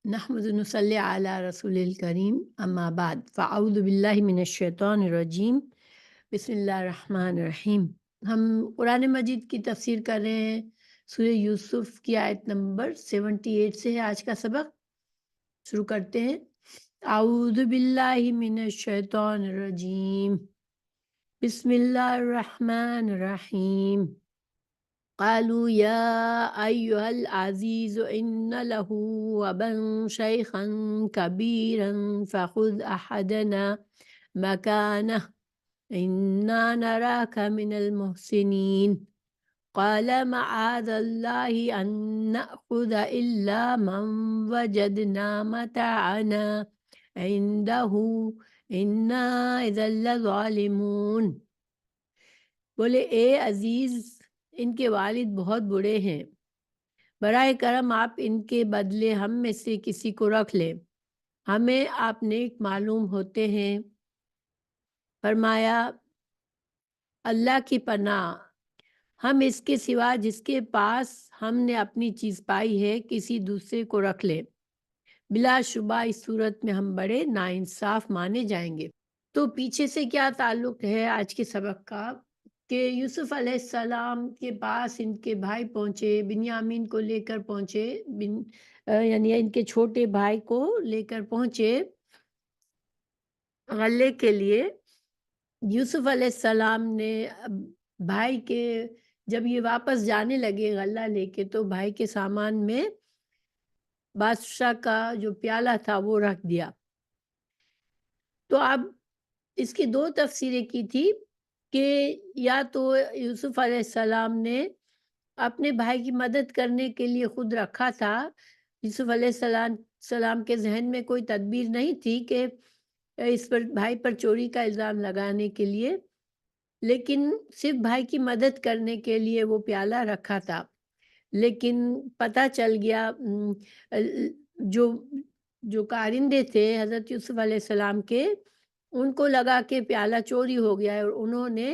نحمد نصلی علی رسول الکریم اما بعد فاعوذ باللہ من الشیطان الرجیم بسم اللہ الرحمن الرحیم۔ ہم قرآن مجید کی تفسیر کر رہے ہیں، سورہ یوسف کی آیت نمبر 78 سے ہے آج کا سبق۔ شروع کرتے ہیں۔ اعوذ باللہ من الشیطان الرجیم بسم اللہ الرحمن الرحیم۔ قالوا يا أيها العزيز إن له أبا شيخا كبيرا فخذ أحدنا مكانه إنا نراك من المحسنين قال معاذ الله أن نأخذ إلا من وجدنا متاعنا عنده إنا إذا لظالمون۔ بولے اے عزیز، ان کے والد بہت بوڑھے ہیں، برائے کرم آپ ان کے بدلے ہم میں سے کسی کو رکھ لیں، ہمیں آپ نیک معلوم ہوتے ہیں۔ فرمایا اللہ کی پناہ، ہم اس کے سوا جس کے پاس ہم نے اپنی چیز پائی ہے کسی دوسرے کو رکھ لیں، بلا شبہ اس صورت میں ہم بڑے ناانصاف مانے جائیں گے۔ تو پیچھے سے کیا تعلق ہے آج کے سبق کا کہ یوسف علیہ السلام کے پاس ان کے بھائی پہنچے، بنیامین کو لے کر پہنچے، یعنی ان کے چھوٹے بھائی کو لے کر پہنچے غلے کے لیے۔ یوسف علیہ السلام نے بھائی کے جب یہ واپس جانے لگے غلہ لے کے، تو بھائی کے سامان میں بادشاہ کا جو پیالہ تھا وہ رکھ دیا۔ تو اب اس کی دو تفسیریں کی تھی کہ یا تو یوسف علیہ السلام نے اپنے بھائی کی مدد کرنے کے لیے خود رکھا تھا، یوسف علیہ السلام کے ذہن میں کوئی تدبیر نہیں تھی کہ اس پر بھائی پر چوری کا الزام لگانے کے لیے، لیکن صرف بھائی کی مدد کرنے کے لیے وہ پیالہ رکھا تھا۔ لیکن پتہ چل گیا جو کارندے تھے حضرت یوسف علیہ السلام کے، ان کو لگا کہ پیالہ چوری ہو گیا ہے، اور انہوں نے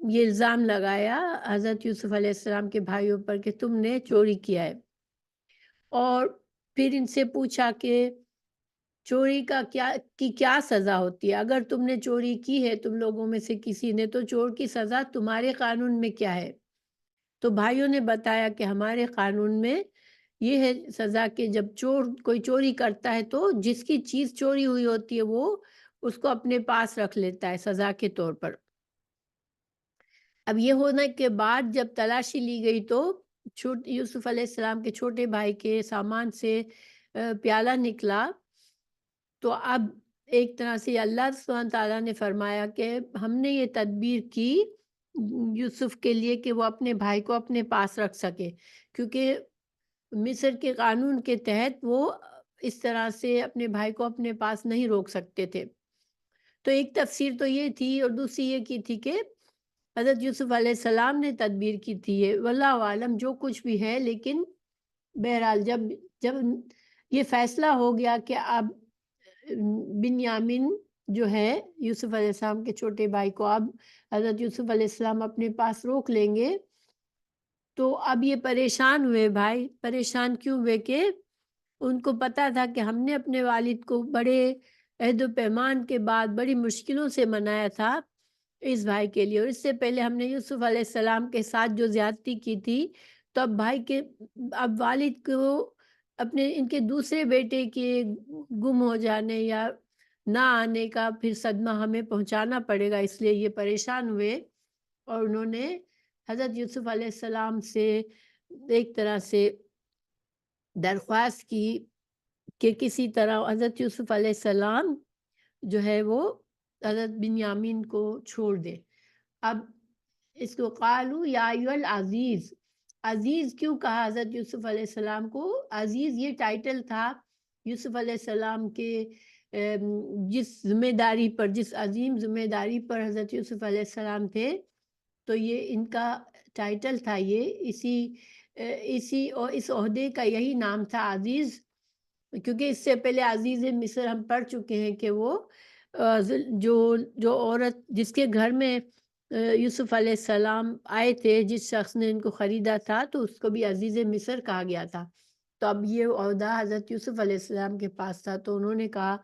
یہ الزام لگایا حضرت یوسف علیہ السلام کے بھائیوں پر کہ تم نے چوری کیا ہے، اور پھر ان سے پوچھا کہ چوری کی کیا سزا ہوتی ہے؟ اگر تم نے چوری کی ہے تم لوگوں میں سے کسی نے، تو چور کی سزا تمہارے قانون میں کیا ہے؟ تو بھائیوں نے بتایا کہ ہمارے قانون میں یہ ہے سزا کہ جب کوئی چوری کرتا ہے تو جس کی چیز چوری ہوئی ہوتی ہے وہ اس کو اپنے پاس رکھ لیتا ہے سزا کے طور پر۔ اب یہ ہونے کے بعد جب تلاشی لی گئی تو یوسف علیہ السلام کے چھوٹے بھائی کے سامان سے پیالہ نکلا، تو اب ایک طرح سے اللہ سبحانہ تعالیٰ نے فرمایا کہ ہم نے یہ تدبیر کی یوسف کے لیے کہ وہ اپنے بھائی کو اپنے پاس رکھ سکے، کیونکہ مصر کے قانون کے تحت وہ اس طرح سے اپنے بھائی کو اپنے پاس نہیں روک سکتے تھے۔ تو ایک تفسیر تو یہ تھی، اور دوسری یہ کی تھی کہ حضرت یوسف علیہ السلام نے تدبیر کی تھی، واللہ عالم جو کچھ بھی ہے، لیکن بہرحال جب یہ فیصلہ ہو گیا کہ اب بنیامین جو ہے یوسف علیہ السلام کے چھوٹے بھائی کو اب حضرت یوسف علیہ السلام اپنے پاس روک لیں گے، تو اب یہ پریشان ہوئے بھائی۔ پریشان کیوں ہوئے کہ ان کو پتا تھا کہ ہم نے اپنے والد کو بڑے عہد و پیمان کے بعد بڑی مشکلوں سے منایا تھا اس بھائی کے لیے، اور اس سے پہلے ہم نے یوسف علیہ السلام کے ساتھ جو زیادتی کی تھی، تو اب والد کو اپنے ان کے دوسرے بیٹے کے گم ہو جانے یا نہ آنے کا پھر صدمہ ہمیں پہنچانا پڑے گا، اس لیے یہ پریشان ہوئے، اور انہوں نے حضرت یوسف علیہ السلام سے ایک طرح سے درخواست کی کہ کسی طرح حضرت یوسف علیہ السلام جو ہے وہ حضرت بنیامین کو چھوڑ دے۔ اب اس کو قالوا یا ایھا العزیز، عزیز کیوں کہا حضرت یوسف علیہ السلام کو؟ عزیز یہ ٹائٹل تھا یوسف علیہ السلام کے جس ذمہ داری پر، جس عظیم ذمہ داری پر حضرت یوسف علیہ السلام تھے، تو یہ ان کا ٹائٹل تھا، یہ اس عہدے کا یہی نام تھا عزیز، کیونکہ اس سے پہلے عزیز مصر ہم پڑھ چکے ہیں کہ وہ جو عورت جس کے گھر میں یوسف علیہ السلام آئے تھے، جس شخص نے ان کو خریدا تھا، تو اس کو بھی عزیز مصر کہا گیا تھا۔ تو تو اب یہ عہدہ حضرت یوسف علیہ السلام کے پاس تھا، تو انہوں نے کہا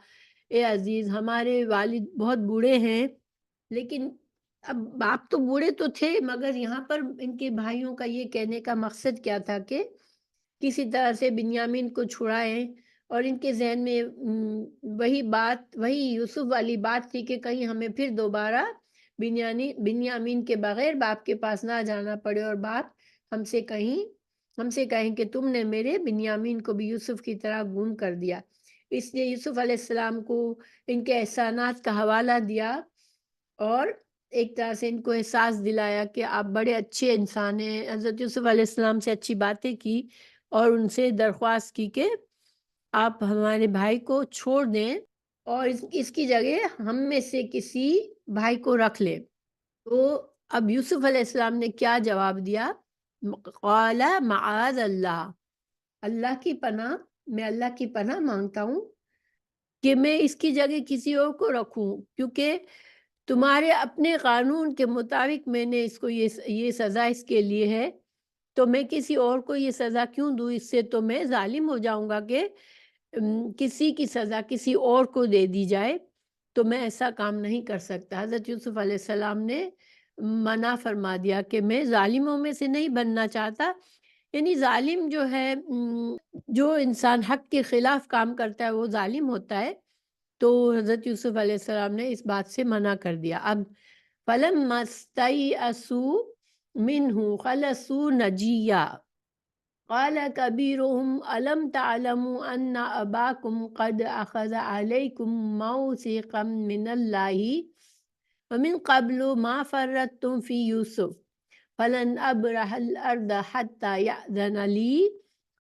اے عزیز ہمارے والد بہت بوڑھے ہیں، لیکن اب باپ تو بوڑھے تو تھے، مگر یہاں پر ان کے بھائیوں کا یہ کہنے کا مقصد کیا تھا کہ کسی طرح سے بنیامین کو چھڑائیں، اور ان کے ذہن میں وہی یوسف والی بات تھی کہ کہیں ہمیں پھر دوبارہ بنیامین کے بغیر باپ کے پاس نہ جانا پڑے، اور باپ ہم سے کہیں کہ تم نے میرے بنیامین کو بھی یوسف کی طرح گم کر دیا۔ اس لیے یوسف علیہ السلام کو ان کے احسانات کا حوالہ دیا، اور ایک طرح سے ان کو احساس دلایا کہ آپ بڑے اچھے انسان ہیں۔ حضرت یوسف علیہ السلام سے اچھی باتیں کی، اور ان سے درخواست کی کہ آپ ہمارے بھائی کو چھوڑ دیں اور اس کی جگہ ہم میں سے کسی بھائی کو رکھ لیں۔ تو اب یوسف علیہ السلام نے کیا جواب دیا؟ قال معاذ اللہ، میں اللہ کی پناہ مانگتا ہوں کہ میں اس کی جگہ کسی اور کو رکھوں، کیونکہ تمہارے اپنے قانون کے مطابق میں نے اس کو یہ سزا اس کے لیے ہے، تو میں کسی اور کو یہ سزا کیوں دوں؟ اس سے تو میں ظالم ہو جاؤں گا کہ کسی کی سزا کسی اور کو دے دی جائے، تو میں ایسا کام نہیں کر سکتا۔ حضرت یوسف علیہ السلام نے منع فرما دیا کہ میں ظالموں میں سے نہیں بننا چاہتا، یعنی ظالم جو ہے، جو انسان حق کے خلاف کام کرتا ہے وہ ظالم ہوتا ہے۔ تو حضرت یوسف علیہ السلام نے اس بات سے منع کر دیا۔ اب فَلَمَّا اسْتَيْأَسُوا مِنْهُ خَلَصُوا نَجِيًّا قَالَ كَبِيرُهُمْ أَلَمْ تَعْلَمُوا أَنَّ أَبَاكُمْ قَدْ أَخَذَ عَلَيْكُمْ مَوْثِقًا مِنَ اللَّهِ وَمِنْ قَبْلُ مَا فَرَّطْتُمْ فِي يُوسُفَ فَلَنْ أَبْرَحَ الْأَرْضَ حَتَّى يَأْذَنَ لِي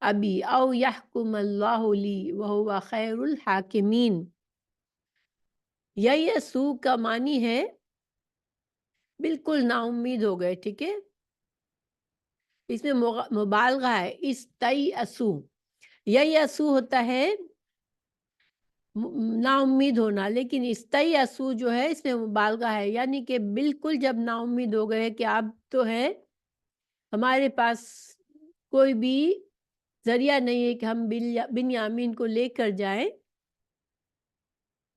أَبِي أَوْ يَحْكُمَ اللَّهُ لِي وَهُوَ خَيْرُ الْحَاكِمِينَ۔ یسو کا معنی ہے بالکل نا امید ہو گئے، ٹھیک ہے، اس میں مبالغہ ہے، استیأسو، یسو ہوتا ہے نا امید ہونا، لیکن استیأسو جو ہے اس میں مبالغہ ہے، یعنی کہ بالکل جب نا امید ہو گئے کہ اب تو ہے ہمارے پاس کوئی بھی ذریعہ نہیں ہے کہ ہم بنیامین کو لے کر جائیں،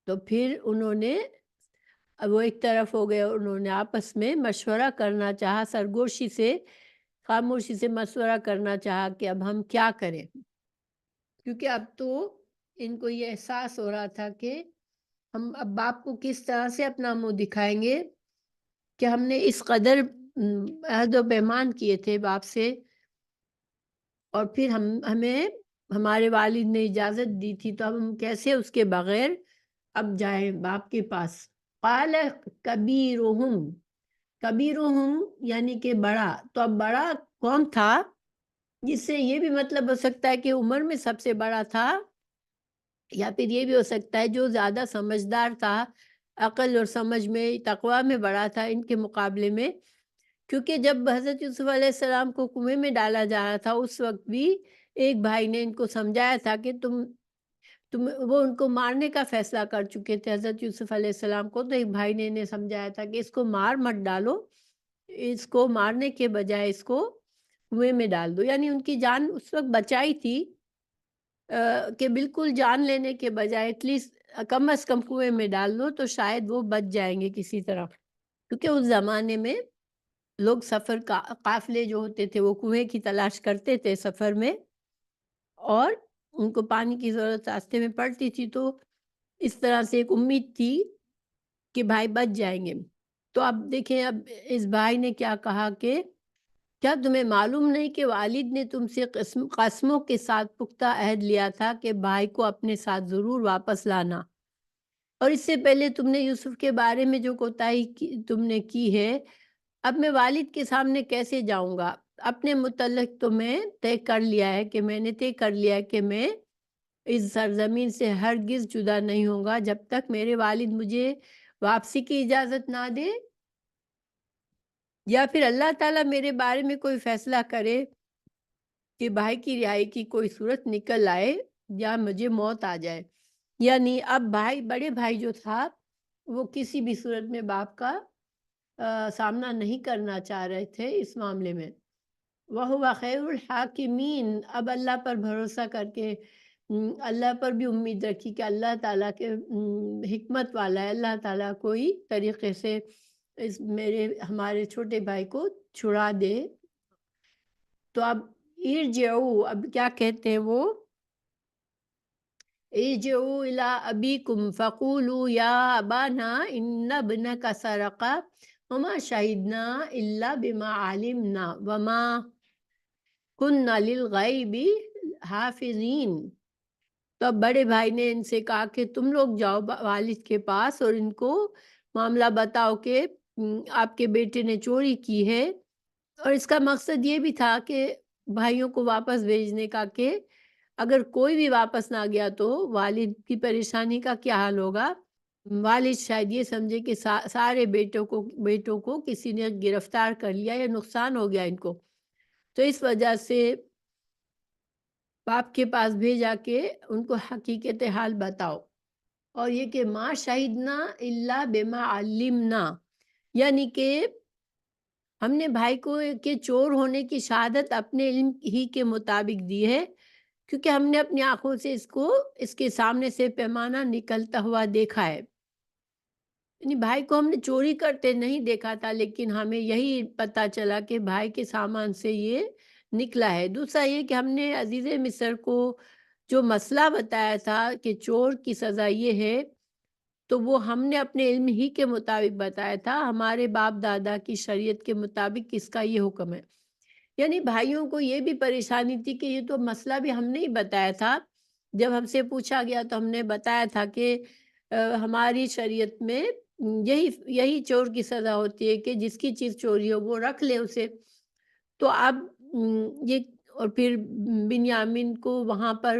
تو پھر انہوں نے وہ ایک طرف ہو گئے، انہوں نے آپس میں مشورہ کرنا چاہا، سرگوشی سے خاموشی سے مشورہ کرنا چاہا کہ اب ہم کیا کریں، کیونکہ اب تو ان کو یہ احساس ہو رہا تھا کہ ہم اب باپ کو کس طرح سے اپنا منہ دکھائیں گے کہ ہم نے اس قدر عہد و پیمان کیے تھے باپ سے، اور پھر ہمیں ہمارے والد نے اجازت دی تھی، تو اب ہم کیسے اس کے بغیر اب جائیں باپ کے پاس۔ قال کبیرہم یعنی کہ بڑا، تو اب بڑا کون تھا؟ جس سے یہ بھی مطلب ہو سکتا ہے کہ عمر میں سب سے بڑا تھا، یا پھر یہ بھی ہو سکتا ہے جو زیادہ سمجھدار تھا، عقل اور سمجھ میں، تقویٰ میں بڑا تھا ان کے مقابلے میں، کیونکہ جب حضرت یوسف علیہ السلام کو کنویں میں ڈالا جا رہا تھا اس وقت بھی ایک بھائی نے ان کو سمجھایا تھا کہ وہ ان کو مارنے کا فیصلہ کر چکے تھے حضرت یوسف علیہ السلام کو، تو ایک بھائی نے انہیں سمجھایا تھا کہ اس کو مت ڈالو، اس کو مارنے کے بجائے اس کو کنویں میں ڈال دو، یعنی ان کی جان اس وقت بچائی تھی کہ بالکل جان لینے کے بجائے ایٹ لیسٹ کم از کم کنویں میں ڈال دو تو شاید وہ بچ جائیں گے کسی طرح، کیونکہ اس زمانے میں لوگ سفر کا قافلے جو ہوتے تھے وہ کنویں کی تلاش کرتے تھے سفر میں، اور ان کو پانی کی ضرورت راستے میں پڑتی تھی، تو اس طرح سے ایک امید تھی کہ بھائی بچ جائیں گے۔ تو اب دیکھیں اب اس بھائی نے کیا کہا کہ کیا تمہیں معلوم نہیں کہ والد نے تم سے قسموں کے ساتھ پختہ عہد لیا تھا کہ بھائی کو اپنے ساتھ ضرور واپس لانا، اور اس سے پہلے تم نے یوسف کے بارے میں جو کوتاہی تم نے کی ہے، اب میں والد کے سامنے کیسے جاؤں گا؟ اپنے متعلق تو میں طے کر لیا ہے کہ میں اس سرزمین سے ہرگز جدا نہیں ہوں گا جب تک میرے والد مجھے واپسی کی اجازت نہ دے، یا پھر اللہ تعالیٰ میرے بارے میں کوئی فیصلہ کرے کہ بھائی کی رہائی کی کوئی صورت نکل آئے یا مجھے موت آ جائے۔ یعنی اب بڑے بھائی جو تھا وہ کسی بھی صورت میں باپ کا سامنا نہیں کرنا چاہ رہے تھے اس معاملے میں۔ وَهُوَ خَيْرُ الْحَاكِمِينَ۔ اب اللہ پر بھروسہ کر کے اللہ پر بھی امید رکھی کہ اللہ تعالیٰ کے حکمت والا ہے، اللہ تعالیٰ کوئی طریقے سے ہمارے چھوٹے بھائی کو چھڑا دے۔ تو اب ارجعوا، اب کیا کہتے ہیں وہ، ارجعوا الی ابیکم فقولوا یا ابانا ان ابنک سرق وما شہدنا الا بما علمنا وما کننا للغیب حافظین۔ تو اب بڑے بھائی نے ان سے کہا کہ تم لوگ جاؤ والد کے پاس اور ان کو معاملہ بتاؤ کہ آپ کے بیٹے نے چوری کی ہے، اور اس کا مقصد یہ بھی تھا کہ بھائیوں کو واپس بھیجنے کا، کہ اگر کوئی بھی واپس نہ گیا تو والد کی پریشانی کا کیا حال ہوگا۔ والد شاید یہ سمجھے کہ سارے بیٹوں کو کسی نے گرفتار کر لیا یا نقصان ہو گیا ان کو، تو اس وجہ سے باپ کے پاس بھیجا کہ ان کو حقیقت حال بتاؤ، اور یہ کہ ما شہدنا الا بما علمنا، یعنی کہ ہم نے بھائی کو کے چور ہونے کی شہادت اپنے علم ہی کے مطابق دی ہے، کیونکہ ہم نے اپنی آنکھوں سے اس کے سامنے سے پیمانہ نکلتا ہوا دیکھا ہے۔ یعنی بھائی کو ہم نے چوری کرتے نہیں دیکھا تھا، لیکن ہمیں یہی پتہ چلا کہ بھائی کے سامان سے یہ نکلا ہے۔ دوسرا یہ کہ ہم نے عزیز مصر کو جو مسئلہ بتایا تھا کہ چور کی سزا یہ ہے، تو وہ ہم نے اپنے علم ہی کے مطابق بتایا تھا، ہمارے باپ دادا کی شریعت کے مطابق اس کا یہ حکم ہے۔ یعنی بھائیوں کو یہ بھی پریشانی تھی کہ یہ تو مسئلہ بھی ہم نے ہی بتایا تھا، جب ہم سے پوچھا گیا تو ہم نے بتایا تھا کہ ہماری شریعت میں یہی چور کی سزا ہوتی ہے کہ جس کی چیز چوری ہو وہ رکھ لے اسے۔ تو اب یہ، اور پھر بنیامین کو وہاں پر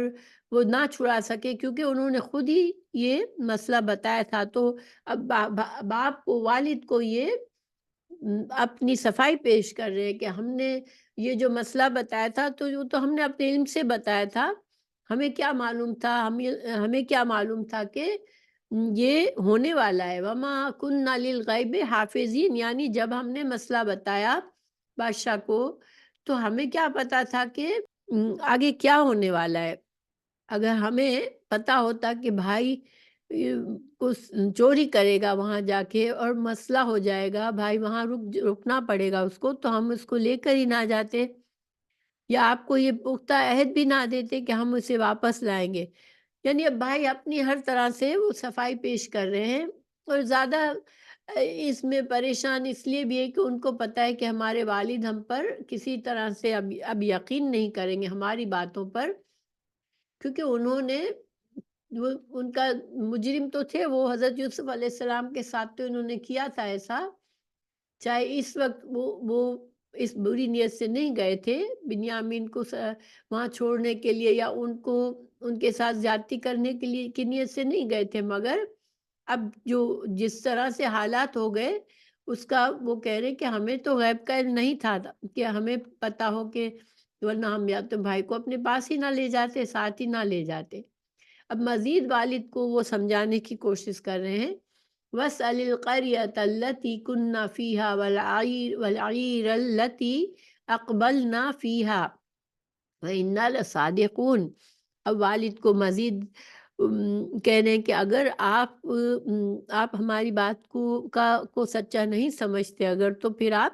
وہ نہ چھڑا سکے کیونکہ انہوں نے خود ہی یہ مسئلہ بتایا تھا، تو اب باپ کو، والد کو یہ اپنی صفائی پیش کر رہے ہیں کہ ہم نے یہ جو مسئلہ بتایا تھا تو وہ تو ہم نے اپنے علم سے بتایا تھا، ہمیں کیا معلوم تھا، ہمیں کیا معلوم تھا کہ یہ ہونے والا ہے۔ وما کننا للغیب حافظین، یعنی جب ہم نے مسئلہ بتایا بادشاہ کو تو ہمیں کیا پتا تھا کہ آگے کیا ہونے والا ہے۔ اگر ہمیں پتا ہوتا کہ بھائی کو چوری کرے گا وہاں جا کے اور مسئلہ ہو جائے گا، بھائی وہاں رکنا پڑے گا اس کو، تو ہم اس کو لے کر ہی نہ جاتے، یا آپ کو یہ پختہ عہد بھی نہ دیتے کہ ہم اسے واپس لائیں گے۔ یعنی اب بھائی اپنی ہر طرح سے وہ صفائی پیش کر رہے ہیں، اور زیادہ اس میں پریشان اس لیے بھی ہے کہ ان کو پتہ ہے کہ ہمارے والد ہم پر کسی طرح سے اب یقین نہیں کریں گے ہماری باتوں پر، کیونکہ انہوں نے ان کا مجرم تو تھے، وہ حضرت یوسف علیہ السلام کے ساتھ تو انہوں نے کیا تھا ایسا، چاہے اس وقت وہ اس بری نیت سے نہیں گئے تھے بنیامین کو وہاں چھوڑنے کے لیے، یا ان کے ساتھ زیادتی کرنے کے لیے کی نیت سے نہیں گئے تھے، مگر اب جس طرح سے حالات ہو گئے اس کا وہ کہہ رہے کہ ہمیں تو غیب کا علم نہیں تھا کہ ہمیں پتا ہو کہ، ورنہ ہم یا تو بھائی کو اپنے پاس ہی نہ لے جاتے، ساتھ ہی نہ لے جاتے۔ اب مزید والد کو وہ سمجھانے کی کوشش کر رہے ہیں، وَاسْأَلِ الْقَرْيَةَ الَّتِي كُنَّا فِيهَا وَالْعِيرَ الَّتِي أَقْبَلْنَا فِيهَا وَإِنَّا لَصَادِقُونَ۔ اب والد کو مزید کہہ رہے ہیں کہ اگر آپ ہماری بات کو سچا نہیں سمجھتے اگر، تو پھر آپ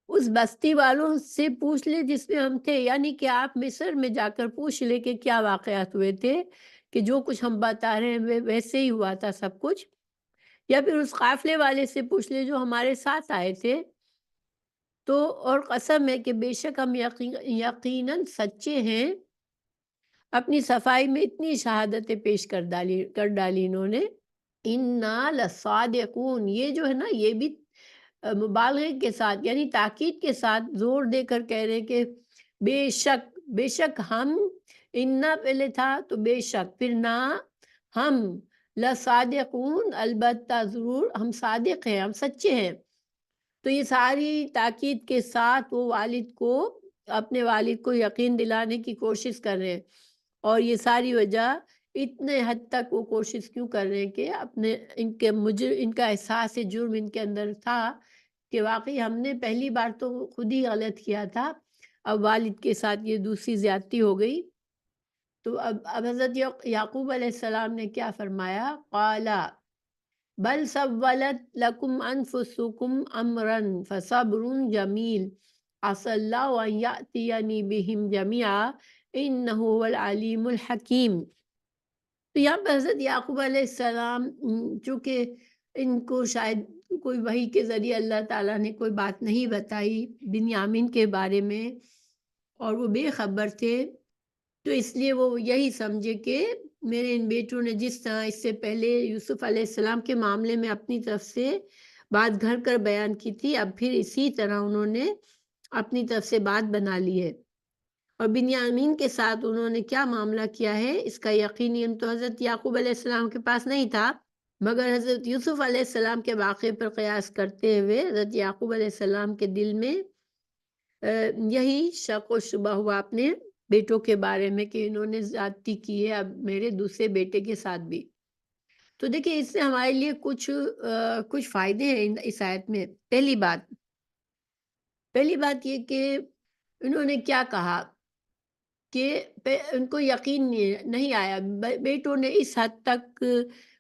اس بستی والوں سے پوچھ لے جس میں ہم تھے، یعنی کہ آپ مصر میں جا کر پوچھ لے کہ کیا واقعات ہوئے تھے، کہ جو کچھ ہم بتا رہے ہیں ویسے ہی ہوا تھا سب کچھ، یا پھر اس قافلے والے سے پوچھ لے جو ہمارے ساتھ آئے تھے۔ تو اور قسم ہے کہ بے شک ہم یقیناً سچے ہیں۔ اپنی صفائی میں اتنی شہادتیں پیش کر ڈالی انہوں نے، اِنَّا لَصَادِقُونَ، یہ جو ہے نا یہ بھی مبالغے کے ساتھ، یعنی تاکید کے ساتھ زور دے کر کہہ رہے کہ بے شک ہم، اِنَّا پہلے تھا تو بے شک، پھر نہ، ہم لَصَادِقُونَ، البتہ ضرور ہم صادق ہیں، ہم سچے ہیں۔ تو یہ ساری تاکید کے ساتھ وہ اپنے والد کو یقین دلانے کی کوشش کر رہے ہیں، اور یہ ساری وجہ اتنے حد تک وہ کوشش کیوں کر رہے ہیں کہ ان کا احساس جرم ان کے اندر تھا کہ واقعی ہم نے پہلی بار تو خود ہی غلط کیا تھا، اب والد کے ساتھ یہ دوسری زیادتی ہو گئی۔ تو اب حضرت یعقوب علیہ السلام نے کیا فرمایا؟ قالا بل سولت لکم انفسکم امرا فصبر جمیل عسى اللہ ان یأتینی بہم جمیعا انہ هو العلیم الحکیم۔ تو یہاں پہ حضرت یعقوب علیہ السلام چونکہ ان کو شاید کوئی وحی کے ذریعے اللہ تعالیٰ نے کوئی بات نہیں بتائی بنیامین کے بارے میں، اور وہ بے خبر تھے، تو اس لیے وہ یہی سمجھے کہ میرے ان بیٹوں نے جس طرح اس سے پہلے یوسف علیہ السلام کے معاملے میں اپنی طرف سے بات گھڑ کر بیان کی تھی، اب پھر اسی طرح انہوں نے اپنی طرف سے بات بنا لی ہے۔ اور بنیامین کے ساتھ انہوں نے کیا معاملہ کیا ہے اس کا یقینی علم تو حضرت یعقوب علیہ السلام کے پاس نہیں تھا، مگر حضرت یوسف علیہ السلام کے واقعے پر قیاس کرتے ہوئے حضرت یعقوب علیہ السلام کے دل میں یہی شک و شبہ ہوا اپنے بیٹوں کے بارے میں کہ انہوں نے زیادتی کی ہے اب میرے دوسرے بیٹے کے ساتھ بھی۔ تو دیکھیں اس سے ہمارے لیے کچھ فائدے ہیں اس آیت میں۔ پہلی بات یہ کہ انہوں نے کیا کہا کہ ان کو یقین نہیں آیا، بیٹوں نے اس حد تک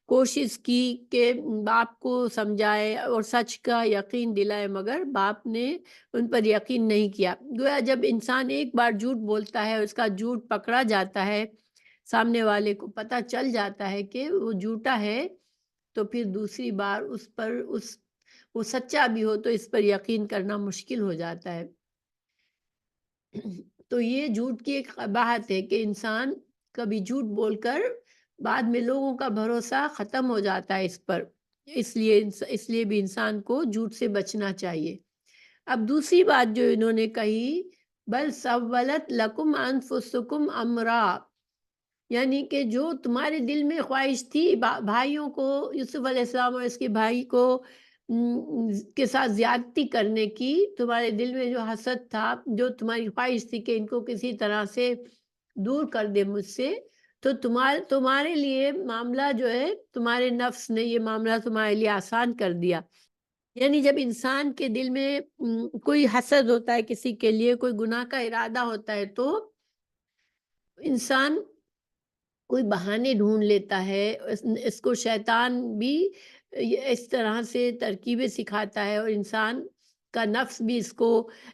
کوشش کی کہ باپ کو سمجھائے اور سچ کا یقین دلائے، مگر باپ نے ان پر یقین نہیں کیا۔ گویا جب انسان ایک بار جھوٹ بولتا ہے اور اس کا جھوٹ پکڑا جاتا ہے، سامنے والے کو پتہ چل جاتا ہے کہ وہ جھوٹا ہے، تو پھر دوسری بار وہ سچا بھی ہو تو اس پر یقین کرنا مشکل ہو جاتا ہے۔ تو یہ جھوٹ کی ایک قباحت ہے کہ انسان کبھی جھوٹ بول کر بعد میں لوگوں کا بھروسہ ختم ہو جاتا ہے اس پر، اس لیے بھی انسان کو جھوٹ سے بچنا چاہیے۔ اب دوسری بات جو انہوں نے کہی، بل سولت لکم انفسکم امرا، یعنی کہ جو تمہارے دل میں خواہش تھی بھائیوں کو، یوسف علیہ السلام اور اس کے بھائی کو کے ساتھ زیادتی کرنے کی، تمہارے دل میں جو حسد تھا، جو تمہاری خواہش تھی کہ ان کو کسی طرح سے دور کر دے مجھ سے، تو تمہارے لیے معاملہ جو ہے، تمہارے نفس نے یہ معاملہ تمہارے لیے آسان کر دیا۔ یعنی جب انسان کے دل میں کوئی حسد ہوتا ہے، کسی کے لیے کوئی گناہ کا ارادہ ہوتا ہے، تو انسان کوئی بہانے ڈھونڈ لیتا ہے، اس کو شیطان بھی اس طرح سے ترکیبیں سکھاتا ہے، اور انسان کا نفس بھی اس کو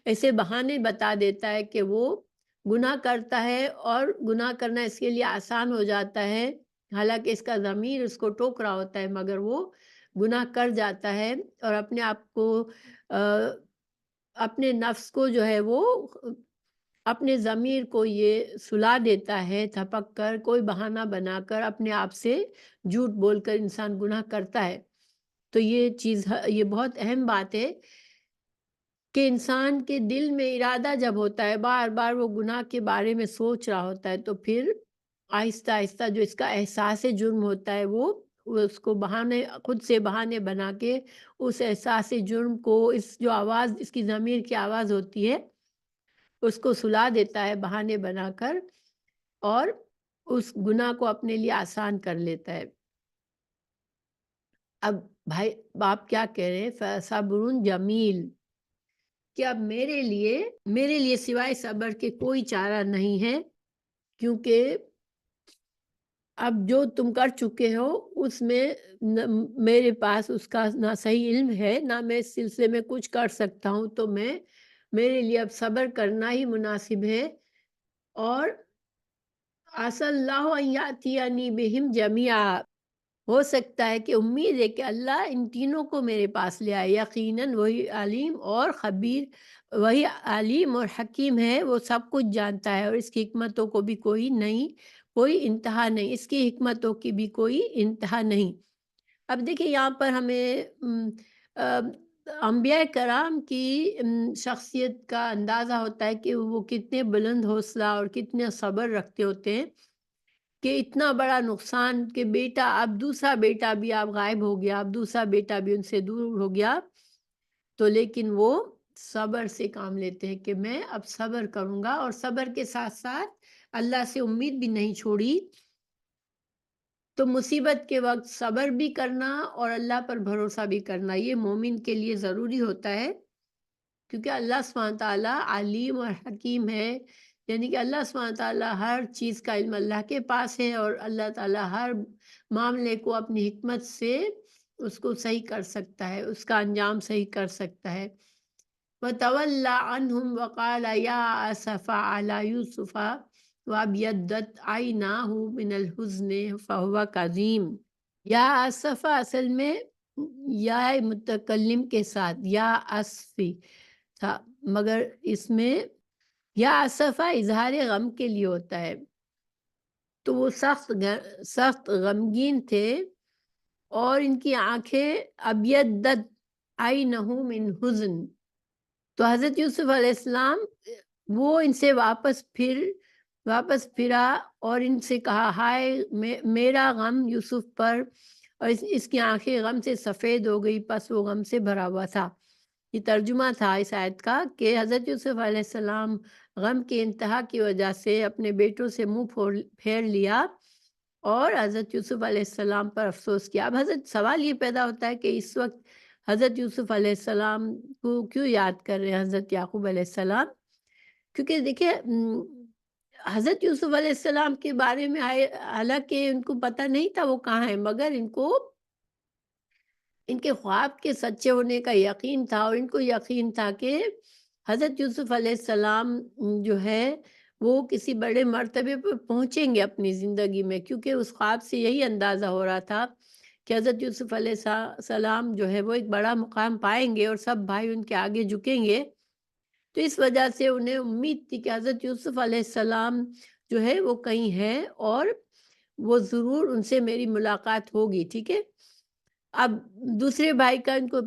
ایسے بہانے بتا دیتا ہے کہ وہ گناہ کرتا ہے، اور گناہ کرنا اس کے لیے آسان ہو جاتا ہے، حالانکہ اس کا ضمیر اس کو ٹوک رہا ہوتا ہے، مگر وہ گناہ کر جاتا ہے اور اپنے آپ کو اپنے نفس کو جو ہے وہ اپنے ضمیر کو یہ سلا دیتا ہے، تھپک کر کوئی بہانہ بنا کر اپنے آپ سے جھوٹ بول کر انسان گناہ کرتا ہے۔ تو یہ بہت اہم بات ہے کہ انسان کے دل میں ارادہ جب ہوتا ہے، بار بار وہ گناہ کے بارے میں سوچ رہا ہوتا ہے، تو پھر آہستہ آہستہ جو اس کا احساس جرم ہوتا ہے، وہ اس کو خود سے بہانے بنا کے اس احساس جرم کو، جو آواز اس کی ضمیر کی آواز ہوتی ہے، اس کو سلا دیتا ہے بہانے بنا کر، اور اس گناہ کو اپنے لیے آسان کر لیتا ہے۔ اب بھائی باپ کیا کہہ رہے ہیں؟ فَصَبْرٌ جمیل، کہ اب میرے لیے سوائے صبر کے کوئی چارہ نہیں ہے، کیونکہ اب جو تم کر چکے ہو اس میں میرے پاس اس کا نہ صحیح علم ہے، نہ میں اس سلسلے میں کچھ کر سکتا ہوں، تو میرے لیے اب صبر کرنا ہی مناسب ہے، اور عسى اللہ ان یأتینی بہم جمیعا، ہو سکتا ہے کہ امید ہے کہ اللہ ان تینوں کو میرے پاس لے آئے، یقیناً وہی علیم اور خبیر، وہی علیم اور حکیم ہے، وہ سب کچھ جانتا ہے، اور اس کی حکمتوں کو بھی کوئی انتہا نہیں، اس کی حکمتوں کی بھی کوئی انتہا نہیں۔ اب دیکھیں یہاں پر ہمیں انبیاء کرام کی شخصیت کا اندازہ ہوتا ہے کہ وہ کتنے بلند حوصلہ اور کتنے صبر رکھتے ہوتے ہیں، کہ اتنا بڑا نقصان کہ اب دوسرا بیٹا بھی اب غائب ہو گیا، اب دوسرا بیٹا بھی ان سے دور ہو گیا، تو لیکن وہ صبر سے کام لیتے ہیں کہ میں اب صبر کروں گا، اور صبر کے ساتھ ساتھ اللہ سے امید بھی نہیں چھوڑی۔ تو مصیبت کے وقت صبر بھی کرنا اور اللہ پر بھروسہ بھی کرنا، یہ مومن کے لیے ضروری ہوتا ہے۔ کیونکہ اللہ سبحانہ تعالیٰ علیم اور حکیم ہے، یعنی کہ اللہ سبحانہ تعالیٰ ہر چیز کا علم اللہ کے پاس ہے، اور اللہ تعالیٰ ہر معاملے کو اپنی حکمت سے اس کو صحیح کر سکتا ہے، اس کا انجام صحیح کر سکتا ہے۔ وَتَوَلَّى عَنْهُمْ وَقَالَ يَا أَسَفَ عَلَى يُوسُفَ وَابْيَضَّتْ عَيْنَاهُ مِنَ الْحُزْنِ فَهُوَ كَظِيمٌ۔ یا اسفا اصل میں یا متکلم کے ساتھ یا اسفی تھا، مگر اس میں یا اسفا اظہار غم کے لیے ہوتا ہے، تو وہ سخت غمگین تھے، اور ان کی آنکھیں ابیضت عینہ من حزن۔ تو حضرت یوسف علیہ السلام وہ ان سے واپس پھرا اور ان سے کہا، ہائے میرا غم یوسف پر، اور اس کی آنکھیں غم سے سفید ہو گئی، پس وہ غم سے بھرا ہوا تھا۔ یہ ترجمہ تھا اس آیت کا کہ حضرت یوسف علیہ السلام غم کی انتہا کی وجہ سے اپنے بیٹوں سے منہ پھیر لیا اور حضرت یوسف علیہ السلام پر افسوس کیا۔ اب حضرت سوال یہ پیدا ہوتا ہے کہ اس وقت حضرت یوسف علیہ السلام کو کیوں یاد کر رہے ہیں حضرت یعقوب علیہ السلام؟ کیونکہ دیکھیں حضرت یوسف علیہ السلام کے بارے میں حالانکہ ان کو پتہ نہیں تھا وہ کہاں ہیں، مگر ان کے خواب کے سچے ہونے کا یقین تھا، اور ان کو یقین تھا کہ حضرت یوسف علیہ السلام جو ہے وہ کسی بڑے مرتبے پر پہنچیں گے اپنی زندگی میں، کیونکہ اس خواب سے یہی اندازہ ہو رہا تھا کہ حضرت یوسف علیہ السلام جو ہے وہ ایک بڑا مقام پائیں گے اور سب بھائی ان کے آگے جھکیں گے۔ تو اس وجہ سے انہیں امید تھی کہ حضرت یوسف علیہ السلام جو ہے وہ کہیں ہیں، اور وہ ضرور ان سے میری ملاقات ہوگی، ٹھیک ہے۔ اب دوسرے بھائی کا ان کو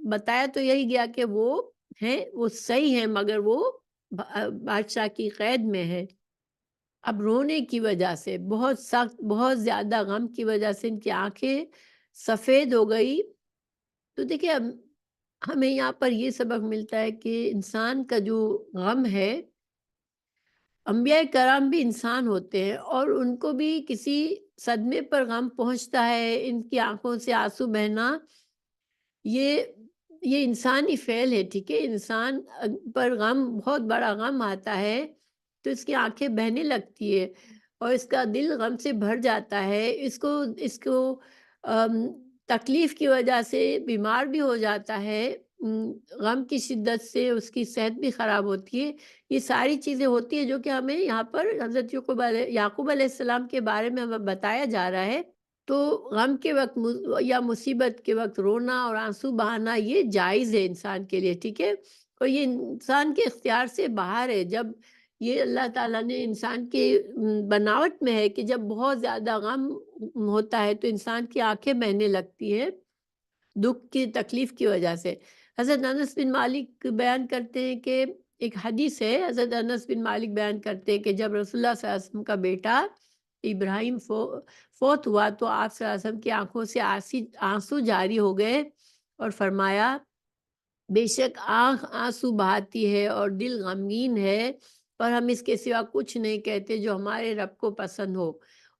بتایا تو یہی گیا کہ وہ صحیح ہیں، مگر وہ بادشاہ کی قید میں ہے۔ اب رونے کی وجہ سے بہت زیادہ غم کی وجہ سے ان کی آنکھیں سفید ہو گئی۔ تو دیکھیں اب ہمیں یہاں پر یہ سبق ملتا ہے کہ انسان کا جو غم ہے، انبیاء کرام بھی انسان ہوتے ہیں اور ان کو بھی کسی صدمے پر غم پہنچتا ہے، ان کی آنکھوں سے آنسو بہنا یہ انسانی فعل ہے، ٹھیک ہے۔ انسان پر بہت بڑا غم آتا ہے تو اس کی آنکھیں بہنے لگتی ہے اور اس کا دل غم سے بھر جاتا ہے، اس کو تکلیف کی وجہ سے بیمار بھی ہو جاتا ہے، غم کی شدت سے اس کی صحت بھی خراب ہوتی ہے۔ یہ ساری چیزیں ہوتی ہیں جو کہ ہمیں یہاں پر حضرت یعقوب علیہ السلام کے بارے میں ہمیں بتایا جا رہا ہے۔ تو غم کے وقت یا مصیبت کے وقت رونا اور آنسو بہانا یہ جائز ہے انسان کے لیے، ٹھیک ہے، اور یہ انسان کے اختیار سے باہر ہے۔ جب یہ اللہ تعالیٰ نے انسان کے بناوٹ میں ہے کہ جب بہت زیادہ غم ہوتا ہے تو انسان کی آنکھیں بہنے لگتی ہے دکھ کی تکلیف کی وجہ سے۔ حضرت انس بن مالک بیان کرتے ہیں کہ ایک حدیث ہے، حضرت انس بن مالک بیان کرتے ہیں کہ جب رسول اللہ صلی اللہ علیہ وسلم کا بیٹا ابراہیم فوت ہوا تو آپ صلی اللہ علیہ وسلم کی آنکھوں سے آنسو جاری ہو گئے اور فرمایا، بے شک آنکھ آنسو بہاتی ہے اور دل غمگین ہے، اور ہم اس کے سوا کچھ نہیں کہتے جو ہمارے رب کو پسند ہو،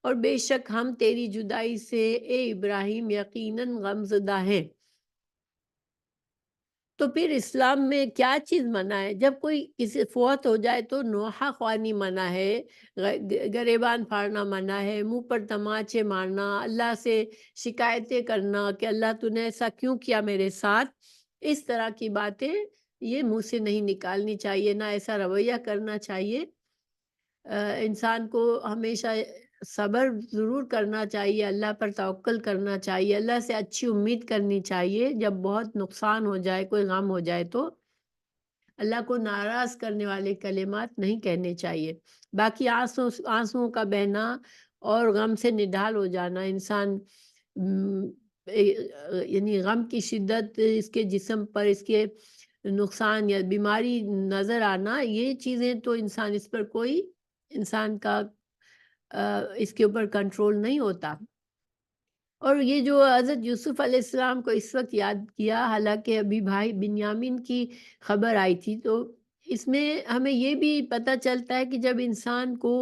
اور بے شک ہم تیری جدائی سے اے ابراہیم یقیناً غمزدہ ہیں۔ تو پھر اسلام میں کیا چیز منع ہے؟ جب کوئی کسی فوت ہو جائے تو نوحہ خوانی منع ہے، گریبان پھاڑنا منع ہے، منہ پر تماچے مارنا، اللہ سے شکایتیں کرنا کہ اللہ تو نے ایسا کیوں کیا میرے ساتھ، اس طرح کی باتیں یہ منہ سے نہیں نکالنی چاہیے، نہ ایسا رویہ کرنا چاہیے۔ انسان کو ہمیشہ صبر ضرور کرنا چاہیے، اللہ پر توکل کرنا چاہیے، اللہ سے اچھی امید کرنی چاہیے۔ جب بہت نقصان ہو جائے، کوئی غم ہو جائے تو اللہ کو ناراض کرنے والے کلمات نہیں کہنے چاہیے۔ باقی آنسوؤں کا بہنا اور غم سے نڈال ہو جانا، انسان یعنی غم کی شدت اس کے جسم پر، اس کے نقصان یا بیماری نظر آنا، یہ چیزیں تو اس پر کوئی انسان کا اس کے اوپر کنٹرول نہیں ہوتا۔ اور یہ جو حضرت یوسف علیہ السلام کو اس وقت یاد کیا، حالانکہ ابھی بھائی بنیامین کی خبر آئی تھی، تو اس میں ہمیں یہ بھی پتہ چلتا ہے کہ جب انسان کو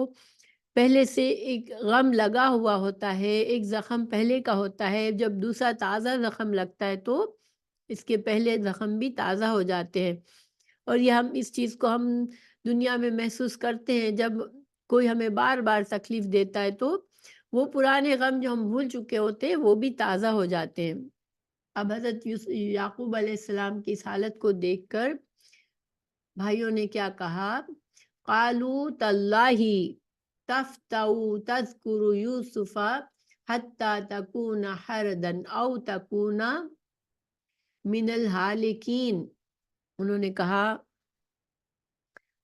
پہلے سے ایک غم لگا ہوا ہوتا ہے، ایک زخم پہلے کا ہوتا ہے، جب دوسرا تازہ زخم لگتا ہے تو اس کے پہلے زخم بھی تازہ ہو جاتے ہیں۔ اور یہ اس چیز کو ہم دنیا میں محسوس کرتے ہیں، جب کوئی ہمیں بار بار تکلیف دیتا ہے تو وہ پرانے غم جو ہم بھول چکے ہوتے ہیں وہ بھی تازہ ہو جاتے ہیں۔ اب حضرت یعقوب علیہ السلام کی اس حالت کو دیکھ کر بھائیوں نے کیا کہا؟ قالوا تاللہ تفتأ تذکر یوسف حتی تکون حردا او تکون من الہالکین۔ انہوں نے کہا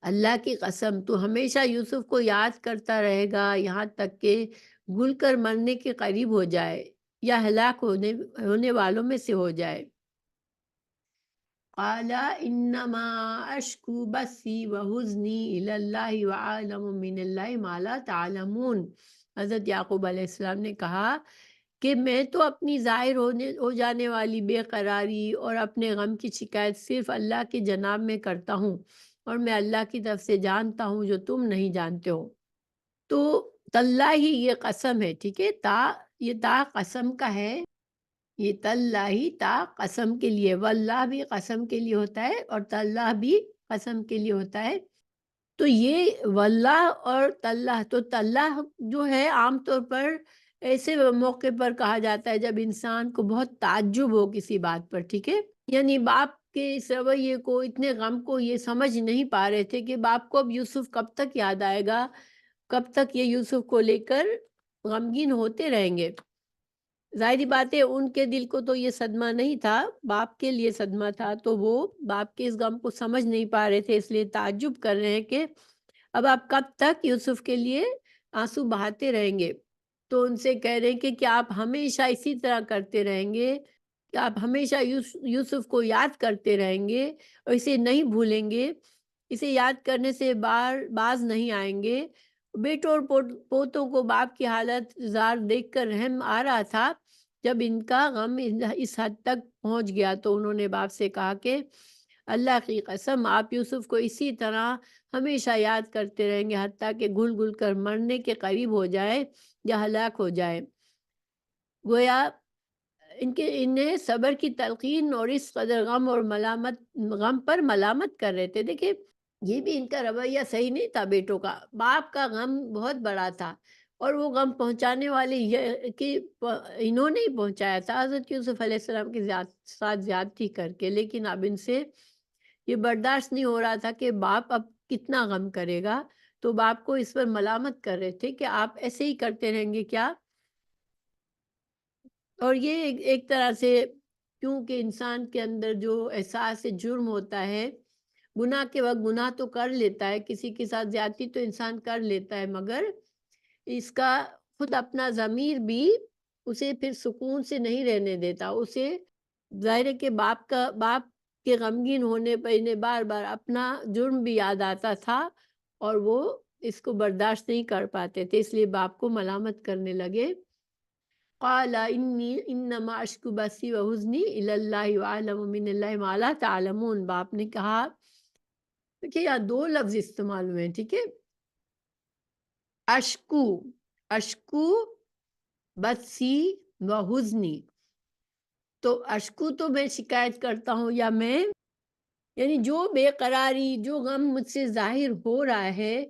اللہ کی قسم تو ہمیشہ یوسف کو یاد کرتا رہے گا یہاں تک کہ گل کر مرنے کے قریب ہو جائے یا ہلاک ہونے والوں میں سے ہو جائے۔ قال انما اشکو بثی وحزنی الی اللہ وعالم من اللہ ما لا تعلمون۔ حضرت یعقوب علیہ السلام نے کہا کہ میں تو اپنی ظاہر ہو جانے والی بے قراری اور اپنے غم کی شکایت صرف اللہ کی جناب میں کرتا ہوں، اور میں اللہ کی طرف سے جانتا ہوں جو تم نہیں جانتے ہو۔ تو تاللہ یہ قسم ہے، ٹھیک ہے، یہ تا قسم کا ہے، یہ تاللہ تا قسم کے لیے، واللہ بھی قسم کے لیے ہوتا ہے اور تاللہ بھی قسم کے لیے ہوتا ہے۔ تو یہ واللہ اور تاللہ، تو تاللہ جو ہے عام طور پر ایسے موقع پر کہا جاتا ہے جب انسان کو بہت تعجب ہو کسی بات پر، ٹھیک ہے، یعنی باپ کے اس رویے کو، اتنے غم کو یہ سمجھ نہیں پا رہے تھے کہ باپ کو اب یوسف کب تک یاد آئے گا، کب تک یہ یوسف کو لے کر غمگین ہوتے رہیں گے۔ ظاہری بات ہے ان کے دل کو تو یہ صدمہ نہیں تھا، باپ کے لیے صدمہ تھا، تو وہ باپ کے اس غم کو سمجھ نہیں پا رہے تھے، اس لیے تعجب کر رہے ہیں کہ اب آپ کب تک یوسف کے لیے آنسو بہاتے رہیں گے۔ تو ان سے کہہ رہے ہیں کہ کیا آپ ہمیشہ اسی طرح کرتے رہیں گے، کہ آپ ہمیشہ یوسف کو یاد کرتے رہیں گے اور اسے نہیں بھولیں گے، اسے یاد کرنے سے باز نہیں آئیں گے۔ بیٹوں اور پوتوں کو باپ کی حالت زار دیکھ کر رحم آ رہا تھا۔ جب ان کا غم اس حد تک پہنچ گیا تو انہوں نے باپ سے کہا کہ اللہ کی قسم آپ یوسف کو اسی طرح ہمیشہ یاد کرتے رہیں گے حتیٰ کہ گل گل کر مرنے کے قریب ہو جائے یا ہلاک ہو جائے۔ گویا انہیں صبر کی تلقین اور اس قدر غم پر ملامت کر رہے تھے۔ دیکھیں یہ بھی ان کا رویہ صحیح نہیں تھا بیٹوں کا، باپ کا غم بہت بڑا تھا اور وہ غم پہنچانے والے کہ انہوں نے ہی پہنچایا تھا حضرت یوسف علیہ السلام کے ساتھ زیادتی کر کے، لیکن اب ان سے یہ برداشت نہیں ہو رہا تھا کہ باپ اب کتنا غم کرے گا، تو باپ کو اس پر ملامت کر رہے تھے کہ آپ ایسے ہی کرتے رہیں گے کیا۔ اور یہ ایک طرح سے کیونکہ انسان کے اندر جو احساس جرم ہوتا ہے، گناہ کے وقت گناہ تو کر لیتا ہے، کسی کے ساتھ زیادتی تو انسان کر لیتا ہے، مگر اس کا خود اپنا ضمیر بھی اسے پھر سکون سے نہیں رہنے دیتا، اسے ظاہر ہے کہ باپ کے غمگین ہونے پر انہیں بار بار اپنا جرم بھی یاد آتا تھا اور وہ اس کو برداشت نہیں کر پاتے تھے، اس لیے باپ کو ملامت کرنے لگے۔ قال انما اشکو بثی وحزنی الی اللہ وعلم من اللہ ما لا تعلمون۔ باپ نے کہا، دیکھیے یہاں دو لفظ استعمال ہوئے ہیں، ٹھیک ہے، اشکو بثی وحزنی۔ تو اشکو تو میں شکایت کرتا ہوں، یا میں یعنی جو بے قراری، جو غم مجھ سے ظاہر ہو رہا ہے،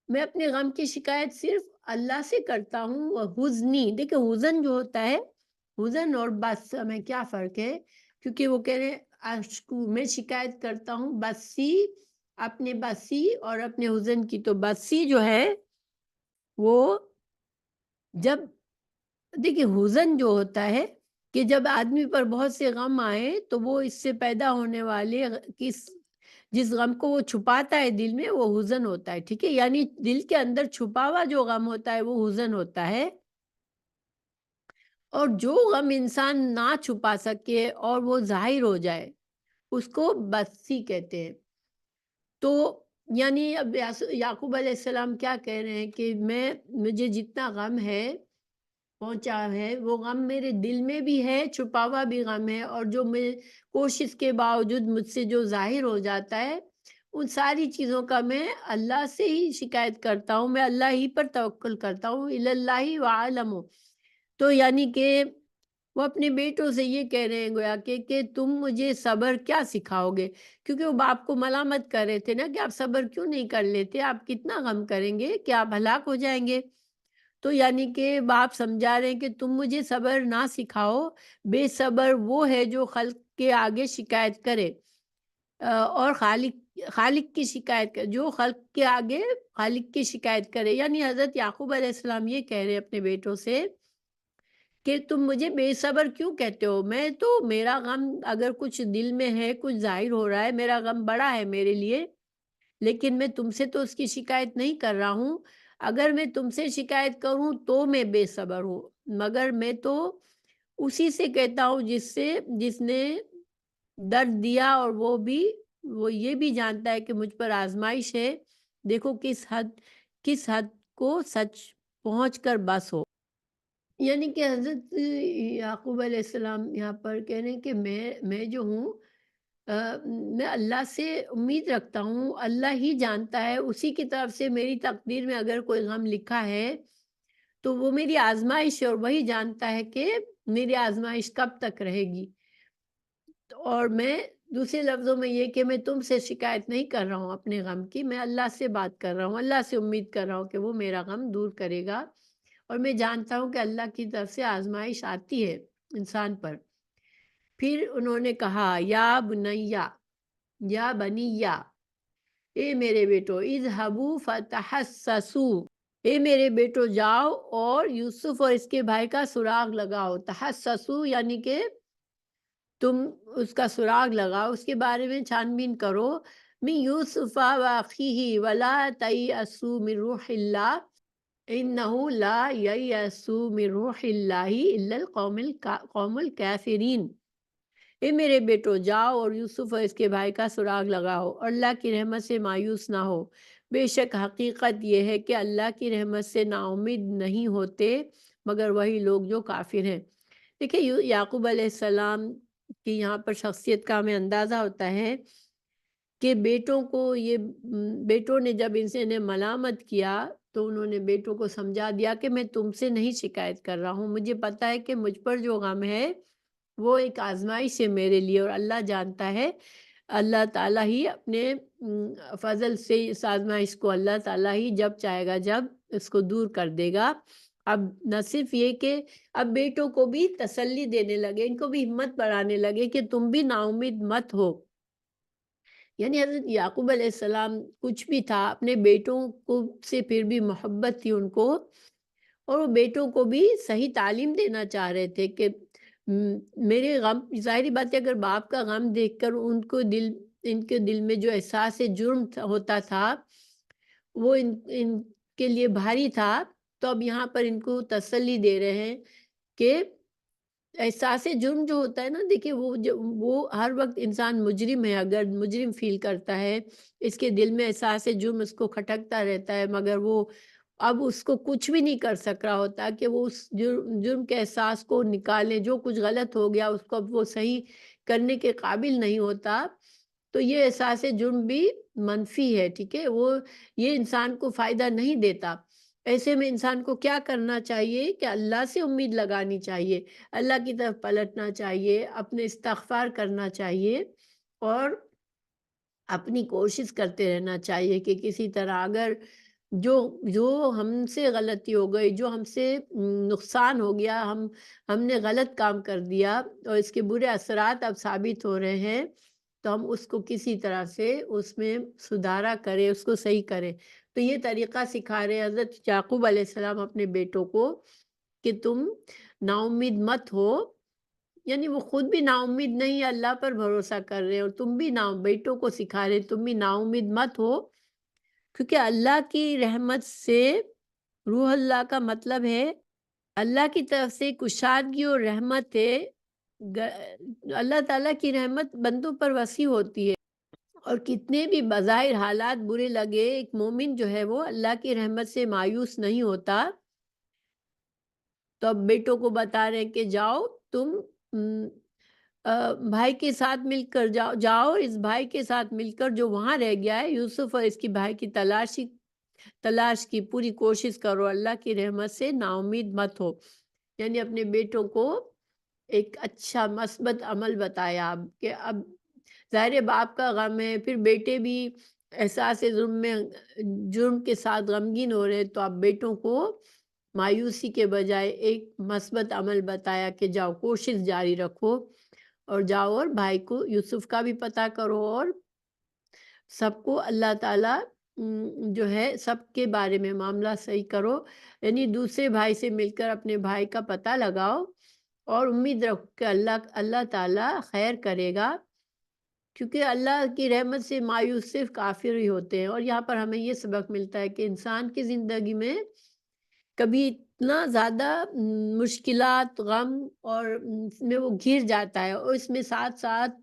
میں اپنے غم کی شکایت صرف اللہ سے کرتا ہوں۔ حزنی، دیکھیں حزن جو ہوتا ہے، حزن اور بس میں کیا فرق ہے، کیونکہ وہ کہہ رہے ہیں اشکو میں شکایت کرتا ہوں، بسی اپنے بسی اور اپنے حزن کی۔ تو بسی جو ہے وہ جب دیکھیں حزن جو ہوتا ہے کہ جب آدمی پر بہت سے غم آئے تو وہ اس سے پیدا ہونے والے جس غم کو وہ چھپاتا ہے دل میں، وہ حزن ہوتا ہے، ٹھیک ہے، یعنی دل کے اندر چھپا ہوا جو غم ہوتا ہے وہ حزن ہوتا ہے، اور جو غم انسان نہ چھپا سکے اور وہ ظاہر ہو جائے اس کو بسی کہتے ہیں۔ تو یعنی اب یعقوب علیہ السلام کیا کہہ رہے ہیں کہ مجھے جتنا غم ہے پہنچا ہے، وہ غم میرے دل میں بھی ہے، چھپا ہوا بھی غم ہے، اور جو میں کوشش کے باوجود مجھ سے جو ظاہر ہو جاتا ہے، ان ساری چیزوں کا میں اللہ سے ہی شکایت کرتا ہوں، میں اللہ ہی پر توکل کرتا ہوں، الی اللہ وعلم۔ تو یعنی کہ وہ اپنے بیٹوں سے یہ کہہ رہے ہیں گویا کہ تم مجھے صبر کیا سکھاؤ گے، کیونکہ وہ باپ کو ملامت کر رہے تھے نا کہ آپ صبر کیوں نہیں کر لیتے، آپ کتنا غم کریں گے کہ آپ ہلاک ہو جائیں گے۔ تو یعنی کہ باپ سمجھا رہے ہیں کہ تم مجھے صبر نہ سکھاؤ، بے صبر وہ ہے جو خلق کے آگے شکایت کرے، اور خالق کی شکایت کرے، جو خلق کے آگے خالق کی شکایت کرے۔ یعنی حضرت یعقوب علیہ السلام یہ کہہ رہے ہیں اپنے بیٹوں سے کہ تم مجھے بے صبر کیوں کہتے ہو، میں تو میرا غم اگر کچھ دل میں ہے، کچھ ظاہر ہو رہا ہے، میرا غم بڑا ہے میرے لیے، لیکن میں تم سے تو اس کی شکایت نہیں کر رہا ہوں۔ اگر میں تم سے شکایت کروں تو میں بے صبر ہوں، مگر میں تو اسی سے کہتا ہوں جس نے درد دیا، اور وہ یہ بھی جانتا ہے کہ مجھ پر آزمائش ہے، دیکھو کس حد کو سچ پہنچ کر بس ہو۔ یعنی کہ حضرت یعقوب علیہ السلام یہاں پر کہہ رہے ہیں کہ میں جو ہوں، میں اللہ سے امید رکھتا ہوں، اللہ ہی جانتا ہے، اسی کی طرف سے میری تقدیر میں اگر کوئی غم لکھا ہے تو وہ میری آزمائش ہے، اور وہی جانتا ہے کہ میری آزمائش کب تک رہے گی۔ اور میں دوسرے لفظوں میں یہ کہ میں تم سے شکایت نہیں کر رہا ہوں اپنے غم کی، میں اللہ سے بات کر رہا ہوں، اللہ سے امید کر رہا ہوں کہ وہ میرا غم دور کرے گا، اور میں جانتا ہوں کہ اللہ کی طرف سے آزمائش آتی ہے انسان پر۔ پھر انہوں نے کہا یا بنیا، یا بنیا، اے میرے بیٹو، اذهبوا فتحسسوا، اے میرے بیٹو جاؤ اور یوسف اور اس کے بھائی کا سراغ لگاؤ۔ تحسسوا یعنی کہ تم اس کا سراغ لگاؤ، اس کے بارے میں چھان بین کرو۔ من یوسف واخیہ ولا تیأسوا من روح اللہ انہ لا ییأس من روح اللہ الا قوم الکافرین۔ اے میرے بیٹو جاؤ اور یوسف اور اس کے بھائی کا سراغ لگاؤ، اور اللہ کی رحمت سے مایوس نہ ہو، بے شک حقیقت یہ ہے کہ اللہ کی رحمت سے نا امید نہیں ہوتے مگر وہی لوگ جو کافر ہیں۔ دیکھیں یعقوب علیہ السلام کی یہاں پر شخصیت کا ہمیں اندازہ ہوتا ہے کہ بیٹوں نے جب ان سے ملامت کیا تو انہوں نے بیٹوں کو سمجھا دیا کہ میں تم سے نہیں شکایت کر رہا ہوں، مجھے پتا ہے کہ مجھ پر جو غم ہے وہ ایک آزمائش ہے میرے لیے، اور اللہ جانتا ہے، اللہ تعالیٰ ہی اپنے فضل سے اس آزمائش کو اللہ تعالیٰ ہی جب چاہے گا جب اس کو دور کر دے گا۔ اب نہ صرف یہ کہ اب بیٹوں کو بھی تسلی دینے لگے، ان کو بھی ہمت بڑھانے لگے کہ تم بھی نا امید مت ہو۔ یعنی حضرت یعقوب علیہ السلام کچھ بھی تھا، اپنے بیٹوں کو سے پھر بھی محبت تھی ان کو، اور وہ بیٹوں کو بھی صحیح تعلیم دینا چاہ رہے تھے کہ میرے غم، ظاہری بات ہے اگر باپ کا غم دیکھ کر ان کے دل میں جو احساس جرم ہوتا تھا وہ ان کے لیے بھاری تھا، تو اب یہاں پر ان کو تسلی دے رہے ہیں کہ احساس جرم جو ہوتا ہے نا، دیکھیے وہ ہر وقت انسان مجرم ہے، اگر مجرم فیل کرتا ہے، اس کے دل میں احساس جرم اس کو کھٹکتا رہتا ہے، مگر وہ اب اس کو کچھ بھی نہیں کر سک رہا ہوتا کہ وہ اس جرم کے احساس کو نکالے، جو کچھ غلط ہو گیا اس کو اب وہ صحیح کرنے کے قابل نہیں ہوتا، تو یہ احساس جرم بھی منفی ہے، ٹھیک ہے، یہ انسان کو فائدہ نہیں دیتا۔ ایسے میں انسان کو کیا کرنا چاہیے کہ اللہ سے امید لگانی چاہیے، اللہ کی طرف پلٹنا چاہیے، اپنے استغفار کرنا چاہیے، اور اپنی کوشش کرتے رہنا چاہیے کہ کسی طرح اگر جو ہم سے غلطی ہو گئی، جو ہم سے نقصان ہو گیا، ہم نے غلط کام کر دیا اور اس کے برے اثرات اب ثابت ہو رہے ہیں، تو ہم اس کو کسی طرح سے اس میں سدھارا کریں، اس کو صحیح کریں۔ تو یہ طریقہ سکھا رہے حضرت یعقوب علیہ السلام اپنے بیٹوں کو کہ تم نا امید مت ہو، یعنی وہ خود بھی نا امید نہیں، اللہ پر بھروسہ کر رہے ہیں، اور تم بھی بیٹوں کو سکھا رہے تم بھی نا امید مت ہو، کیونکہ اللہ کی رحمت سے، روح اللہ کا مطلب ہے اللہ کی طرف سے کشادگی اور رحمت ہے۔ اللہ تعالیٰ کی رحمت بندوں پر وسیع ہوتی ہے، اور کتنے بھی بظاہر حالات برے لگے، ایک مومن جو ہے وہ اللہ کی رحمت سے مایوس نہیں ہوتا۔ تو اب بیٹوں کو بتا رہے ہیں کہ جاؤ تم بھائی کے ساتھ مل کر جاؤ اس بھائی کے ساتھ مل کر جو وہاں رہ گیا ہے، یوسف اور اس کی بھائی کی تلاش کی پوری کوشش کرو، اللہ کی رحمت سے نا امید مت ہو۔ یعنی اپنے بیٹوں کو ایک اچھا مثبت عمل بتایا کہ اب ظاہر ہے باپ کا غم ہے، پھر بیٹے بھی احساس جرم کے ساتھ غمگین ہو رہے، تو اب بیٹوں کو مایوسی کے بجائے ایک مثبت عمل بتایا کہ جاؤ کوشش جاری رکھو اور جاؤ اور بھائی کو یوسف کا بھی پتہ کرو اور سب کو اللہ تعالیٰ جو ہے سب کے بارے میں معاملہ صحیح کرو، یعنی دوسرے بھائی سے مل کر اپنے بھائی کا پتہ لگاؤ اور امید رکھو کہ اللہ تعالیٰ خیر کرے گا، کیونکہ اللہ کی رحمت سے مایوس صرف کافر ہی ہوتے ہیں۔ اور یہاں پر ہمیں یہ سبق ملتا ہے کہ انسان کی زندگی میں کبھی اتنا زیادہ مشکلات، غم اور اس میں وہ گھر جاتا ہے، اور اس میں ساتھ ساتھ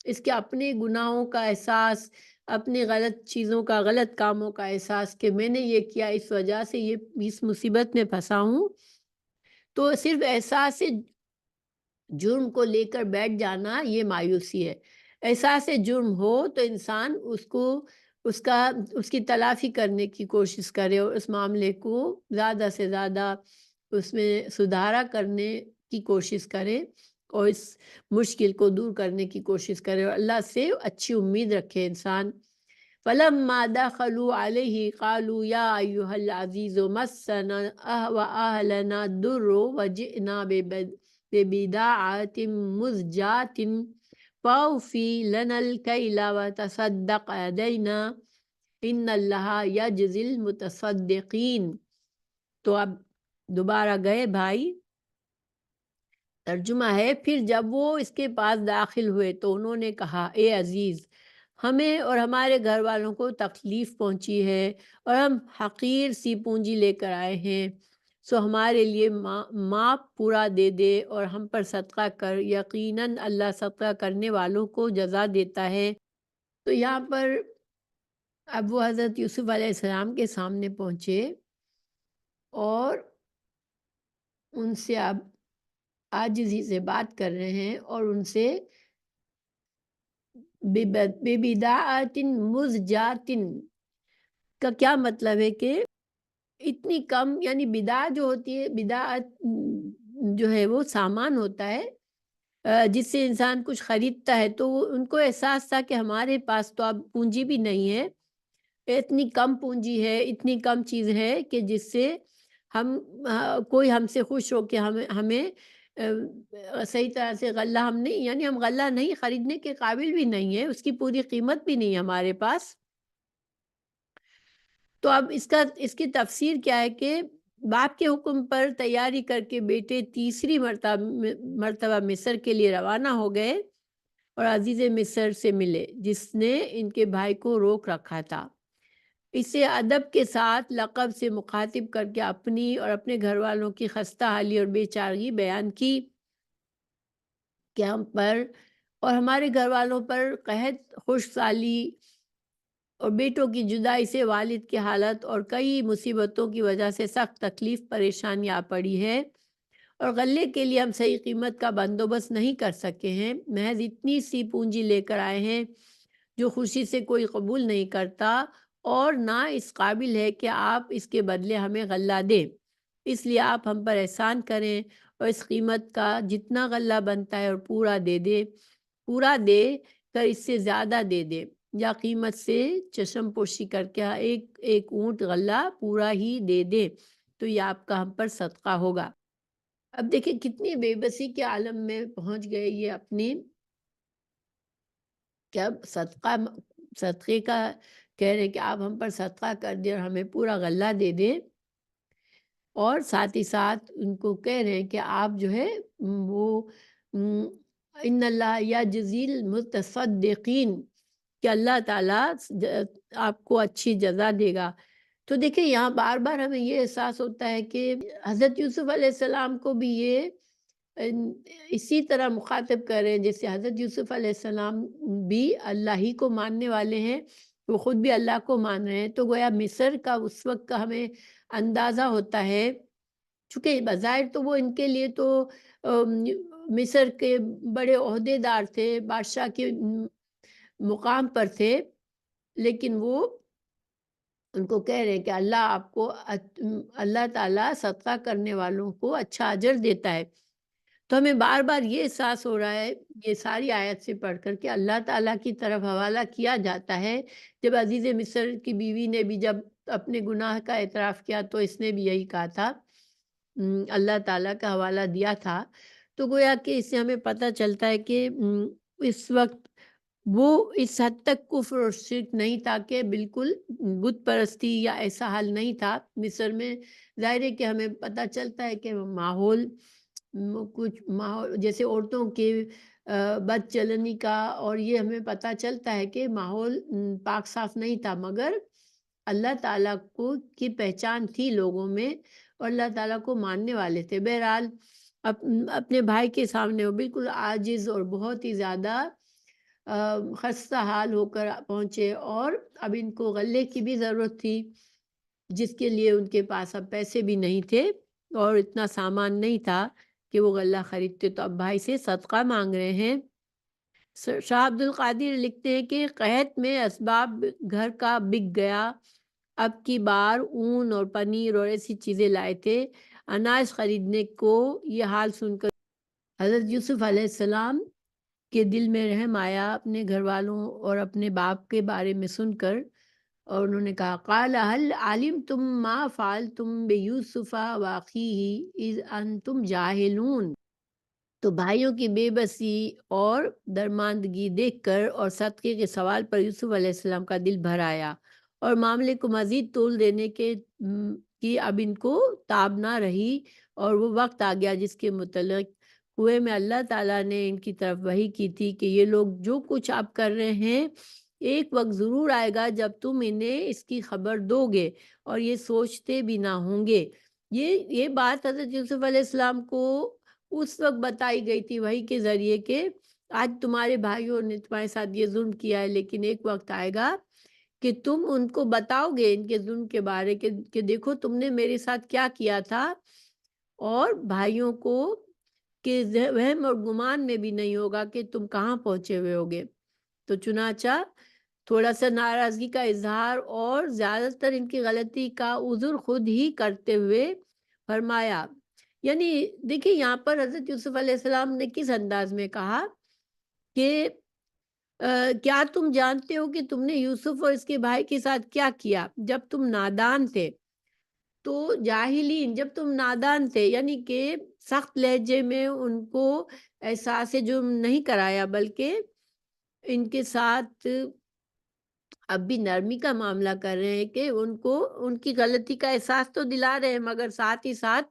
اس کے اپنے گناہوں کا احساس، اپنے غلط چیزوں کا، غلط کاموں کا احساس کہ میں نے یہ کیا، اس وجہ سے اس مصیبت میں پھنسا ہوں، تو صرف احساس جرم کو لے کر بیٹھ جانا یہ مایوسی ہے۔ احساس جرم ہو تو انسان اس کی تلافی کرنے کی کوشش کرے اور اس معاملے کو زیادہ سے زیادہ اس میں سدھارا کرنے کی کوشش کرے اور اس مشکل کو دور کرنے کی کوشش کرے اور اللہ سے اچھی امید رکھے انسان۔ فَلَمَّا دَخَلُوا عَلَيْهِ قَالُوا يَا أَيُّهَا الْعَزِيزُ مَسَّنَا وَأَهْلَنَا الضُّرُّ وَجِئْنَا بِبِضَاعَةٍ مُزْجَاةٍ فَأَوْفِ لَنَا الْكَيْلَ وَتَصَدَّقْ عَلَيْنَا إِنَّ اللَّهَ يَجْزِي الْمُتَصَدِّقِينَ۔ تو اب دوبارہ گئے بھائی، ترجمہ ہے پھر جب وہ اس کے پاس داخل ہوئے تو انہوں نے کہا اے عزیز، ہمیں اور ہمارے گھر والوں کو تکلیف پہنچی ہے اور ہم حقیر سی پونجی لے کر آئے ہیں، سو ہمارے لیے معاف پورا دے دے اور ہم پر صدقہ کر، یقیناً اللہ صدقہ کرنے والوں کو جزا دیتا ہے۔ تو یہاں پر اب وہ حضرت یوسف علیہ السلام کے سامنے پہنچے اور ان سے اب عاجزی سے بات کر رہے ہیں اور ان سے بِبِضَاعَةٍ مُزْجَاةٍ کا کیا مطلب ہے کہ اتنی کم، یعنی بدا جو ہوتی ہے، بداعت جو ہے وہ سامان ہوتا ہے جس سے انسان کچھ خریدتا ہے، تو ان کو احساس تھا کہ ہمارے پاس تو اب پونجی بھی نہیں ہے، اتنی کم پونجی ہے، اتنی کم چیز ہے کہ جس سے ہم کوئی ہم سے خوش ہو کہ ہمیں صحیح طرح سے غلہ ہم نہیں، یعنی ہم غلہ نہیں خریدنے کے قابل بھی نہیں ہے، اس کی پوری قیمت بھی نہیں ہے ہمارے پاس۔ تو اب اس کی تفسیر کیا ہے کہ باپ کے حکم پر تیاری کر کے بیٹے تیسری مرتبہ مصر کے لیے روانہ ہو گئے اور عزیز مصر سے ملے جس نے ان کے بھائی کو روک رکھا تھا۔ اسے ادب کے ساتھ لقب سے مخاطب کر کے اپنی اور اپنے گھر والوں کی خستہ حالی اور بے چارگی بیان کی کہ ہم پر اور ہمارے گھر والوں پر قحط، خشک سالی اور بیٹوں کی جدائی سے والد کی حالت اور کئی مصیبتوں کی وجہ سے سخت تکلیف پریشانی آ پڑی ہے، اور غلے کے لیے ہم صحیح قیمت کا بندوبست نہیں کر سکے ہیں، محض اتنی سی پونجی لے کر آئے ہیں جو خوشی سے کوئی قبول نہیں کرتا اور نہ اس قابل ہے کہ آپ اس کے بدلے ہمیں غلہ دیں، اس لیے آپ ہم پر احسان کریں اور اس قیمت کا جتنا غلہ بنتا ہے اور پورا دے کر اس سے زیادہ دے دے، یا قیمت سے چشم پوشی کر کے ایک اونٹ غلہ پورا ہی دے دے، تو یہ آپ کا ہم پر صدقہ ہوگا۔ اب دیکھیں کتنی بے بسی کے عالم میں پہنچ گئے یہ اپنی، کہ اب صدقے کا کہہ رہے کہ آپ ہم پر صدقہ کر دیں اور ہمیں پورا غلہ دے دیں، اور ساتھ ہی ساتھ ان کو کہہ رہے ہیں کہ آپ جو ہے وہ ان اللہ یجزی المتصدقین، کہ اللہ تعالیٰ آپ کو اچھی جزا دے گا۔ تو دیکھیں یہاں بار بار ہمیں یہ احساس ہوتا ہے کہ حضرت یوسف علیہ السلام کو بھی یہ اسی طرح مخاطب کر رہے ہیں جیسے حضرت یوسف علیہ السلام بھی اللہ ہی کو ماننے والے ہیں، وہ خود بھی اللہ کو مان رہے ہیں، تو گویا مصر کا اس وقت کا ہمیں اندازہ ہوتا ہے، چونکہ بظاہر تو وہ ان کے لیے تو مصر کے بڑے عہدے دار تھے، بادشاہ کے مقام پر تھے، لیکن وہ ان کو کہہ رہے ہیں کہ اللہ تعالیٰ صدقہ کرنے والوں کو اچھا اجر دیتا ہے۔ تو ہمیں بار بار یہ احساس ہو رہا ہے یہ ساری آیت سے پڑھ کر کہ اللہ تعالیٰ کی طرف حوالہ کیا جاتا ہے. جب عزیز مصر کی بیوی نے بھی جب اپنے گناہ کا اعتراف کیا تو اس نے بھی یہی کہا تھا، اللہ تعالیٰ کا حوالہ دیا تھا. تو گویا کہ اس سے ہمیں پتہ چلتا ہے کہ اس وقت وہ اس حد تک کفر اور شرک نہیں تھا کہ بالکل بت پرستی یا ایسا حال نہیں تھا مصر میں. ظاہر ہے کہ ہمیں پتہ چلتا ہے کہ ماحول کچھ ماحول جیسے عورتوں کے بد چلنی کا، اور یہ ہمیں پتہ چلتا ہے کہ ماحول پاک صاف نہیں تھا، مگر اللہ تعالیٰ کو کی پہچان تھی لوگوں میں اور اللہ تعالیٰ کو ماننے والے تھے. بہرحال اپنے بھائی کے سامنے وہ بالکل عاجز اور بہت ہی زیادہ خستہ حال ہو کر پہنچے، اور اب ان کو غلے کی بھی ضرورت تھی جس کے لیے ان کے پاس اب پیسے بھی نہیں تھے اور اتنا سامان نہیں تھا کہ وہ غلہ خریدتے. تو اب بھائی سے صدقہ مانگ رہے ہیں. شاہ عبد القادر لکھتے ہیں کہ قحط میں اسباب گھر کا بک گیا، اب کی بار اون اور پنیر اور ایسی چیزیں لائے تھے اناج خریدنے کو. یہ حال سن کر حضرت یوسف علیہ السلام کے دل میں رحم آیا اپنے گھر والوں اور اپنے باپ کے بارے میں سن کر، اور انہوں نے کہا قال هل علمتم ما فعلتم بیوسف واخیہ اذ انتم جاہلون. تو بھائیوں کی بے بسی اور درماندگی دیکھ کر اور صدقے کے سوال پر یوسف علیہ السلام کا دل بھر آیا اور معاملے کو مزید طول دینے کی اب ان کو تاب نہ رہی، اور وہ وقت آ گیا جس کے متعلق کنویں میں اللہ تعالیٰ نے ان کی طرف وحی کی تھی کہ یہ لوگ جو کچھ آپ کر رہے ہیں ایک وقت ضرور آئے گا جب تم انہیں اس کی خبر دو گے اور یہ سوچتے بھی نہ ہوں گے. یہ بات حضرت یوسف علیہ السلام کو اس وقت بتائی گئی تھی وحی کے ذریعے کہ آج تمہارے بھائیوں نے تمہارے ساتھ یہ ظلم کیا ہے، لیکن ایک وقت آئے گا کہ تم ان کو بتاؤ گے ان کے ظلم کے بارے کہ دیکھو تم نے میرے ساتھ کیا کیا تھا، اور بھائیوں کو کہ وہم اور گمان میں بھی نہیں ہوگا کہ تم کہاں پہنچے ہوئے ہوگے. تو چنانچہ تھوڑا سا ناراضگی کا اظہار اور زیادہ تر ان کی غلطی کا عذر خود ہی کرتے ہوئے فرمایا. یعنی دیکھیں یہاں پر حضرت یوسف علیہ السلام نے کس انداز میں کہا کہ کیا تم جانتے ہو کہ تم نے یوسف اور اس کے بھائی کے ساتھ کیا کیا جب تم نادان تھے. تو جاہلین جب تم نادان تھے یعنی کہ سخت لہجے میں ان کو احساس جرم نہیں کرایا، بلکہ ان کے ساتھ اب بھی نرمی کا معاملہ کر رہے ہیں کہ ان کو ان کی غلطی کا احساس تو دلا رہے ہیں، مگر ساتھ ہی ساتھ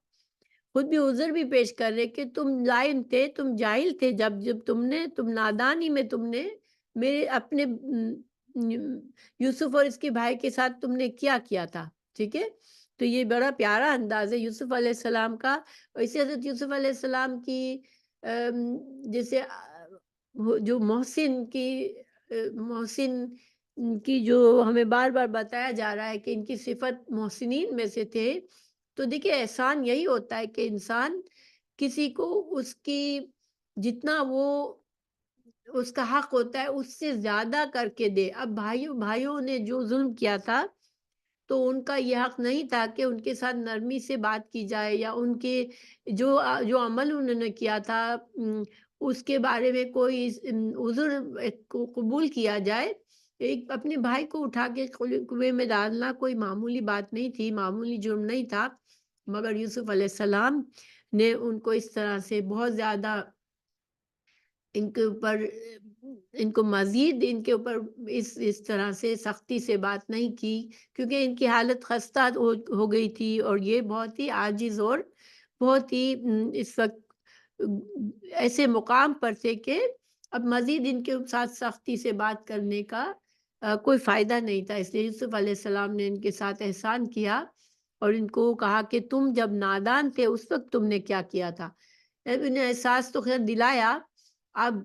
خود بھی عذر بھی پیش کر رہے کہ تم لائن تھے، تم جاہل تھے جب تم نادانی میں تم نے میرے اپنے یوسف اور اس کے بھائی کے ساتھ تم نے کیا تھا. ٹھیک ہے، تو یہ بڑا پیارا انداز ہے یوسف علیہ السلام کا. ویسے حضرت یوسف علیہ السلام کی جیسے جو محسن کی جو ہمیں بار بار بتایا جا رہا ہے کہ ان کی صفت محسنین میں سے تھے. تو دیکھیے احسان یہی ہوتا ہے کہ انسان کسی کو اس کی جتنا وہ اس کا حق ہوتا ہے اس سے زیادہ کر کے دے. اب بھائیوں نے جو ظلم کیا تھا تو ان کا یہ حق نہیں تھا کہ ان کے ساتھ نرمی سے بات کی جائے یا ان کے جو عمل انہوں نے کیا تھا اس کے بارے میں کوئی عذر قبول کیا جائے. ایک اپنے بھائی کو اٹھا کے کنویں میں ڈالنا کوئی معمولی بات نہیں تھی، معمولی جرم نہیں تھا، مگر یوسف علیہ السلام نے ان کو اس طرح سے بہت زیادہ ان کے اوپر ان کو مزید ان کے اوپر اس طرح سے سختی سے بات نہیں کی، کیونکہ ان کی حالت خستہ ہو گئی تھی اور یہ بہت ہی عاجز اور بہت ہی اس وقت ایسے مقام پر تھے کہ اب مزید ان کے ساتھ سختی سے بات کرنے کا کوئی فائدہ نہیں تھا. اس لیے یوسف علیہ السلام نے ان کے ساتھ احسان کیا اور ان کو کہا کہ تم جب نادان تھے اس وقت تم نے کیا تھا. انہیں احساس تو خیر دلایا. اب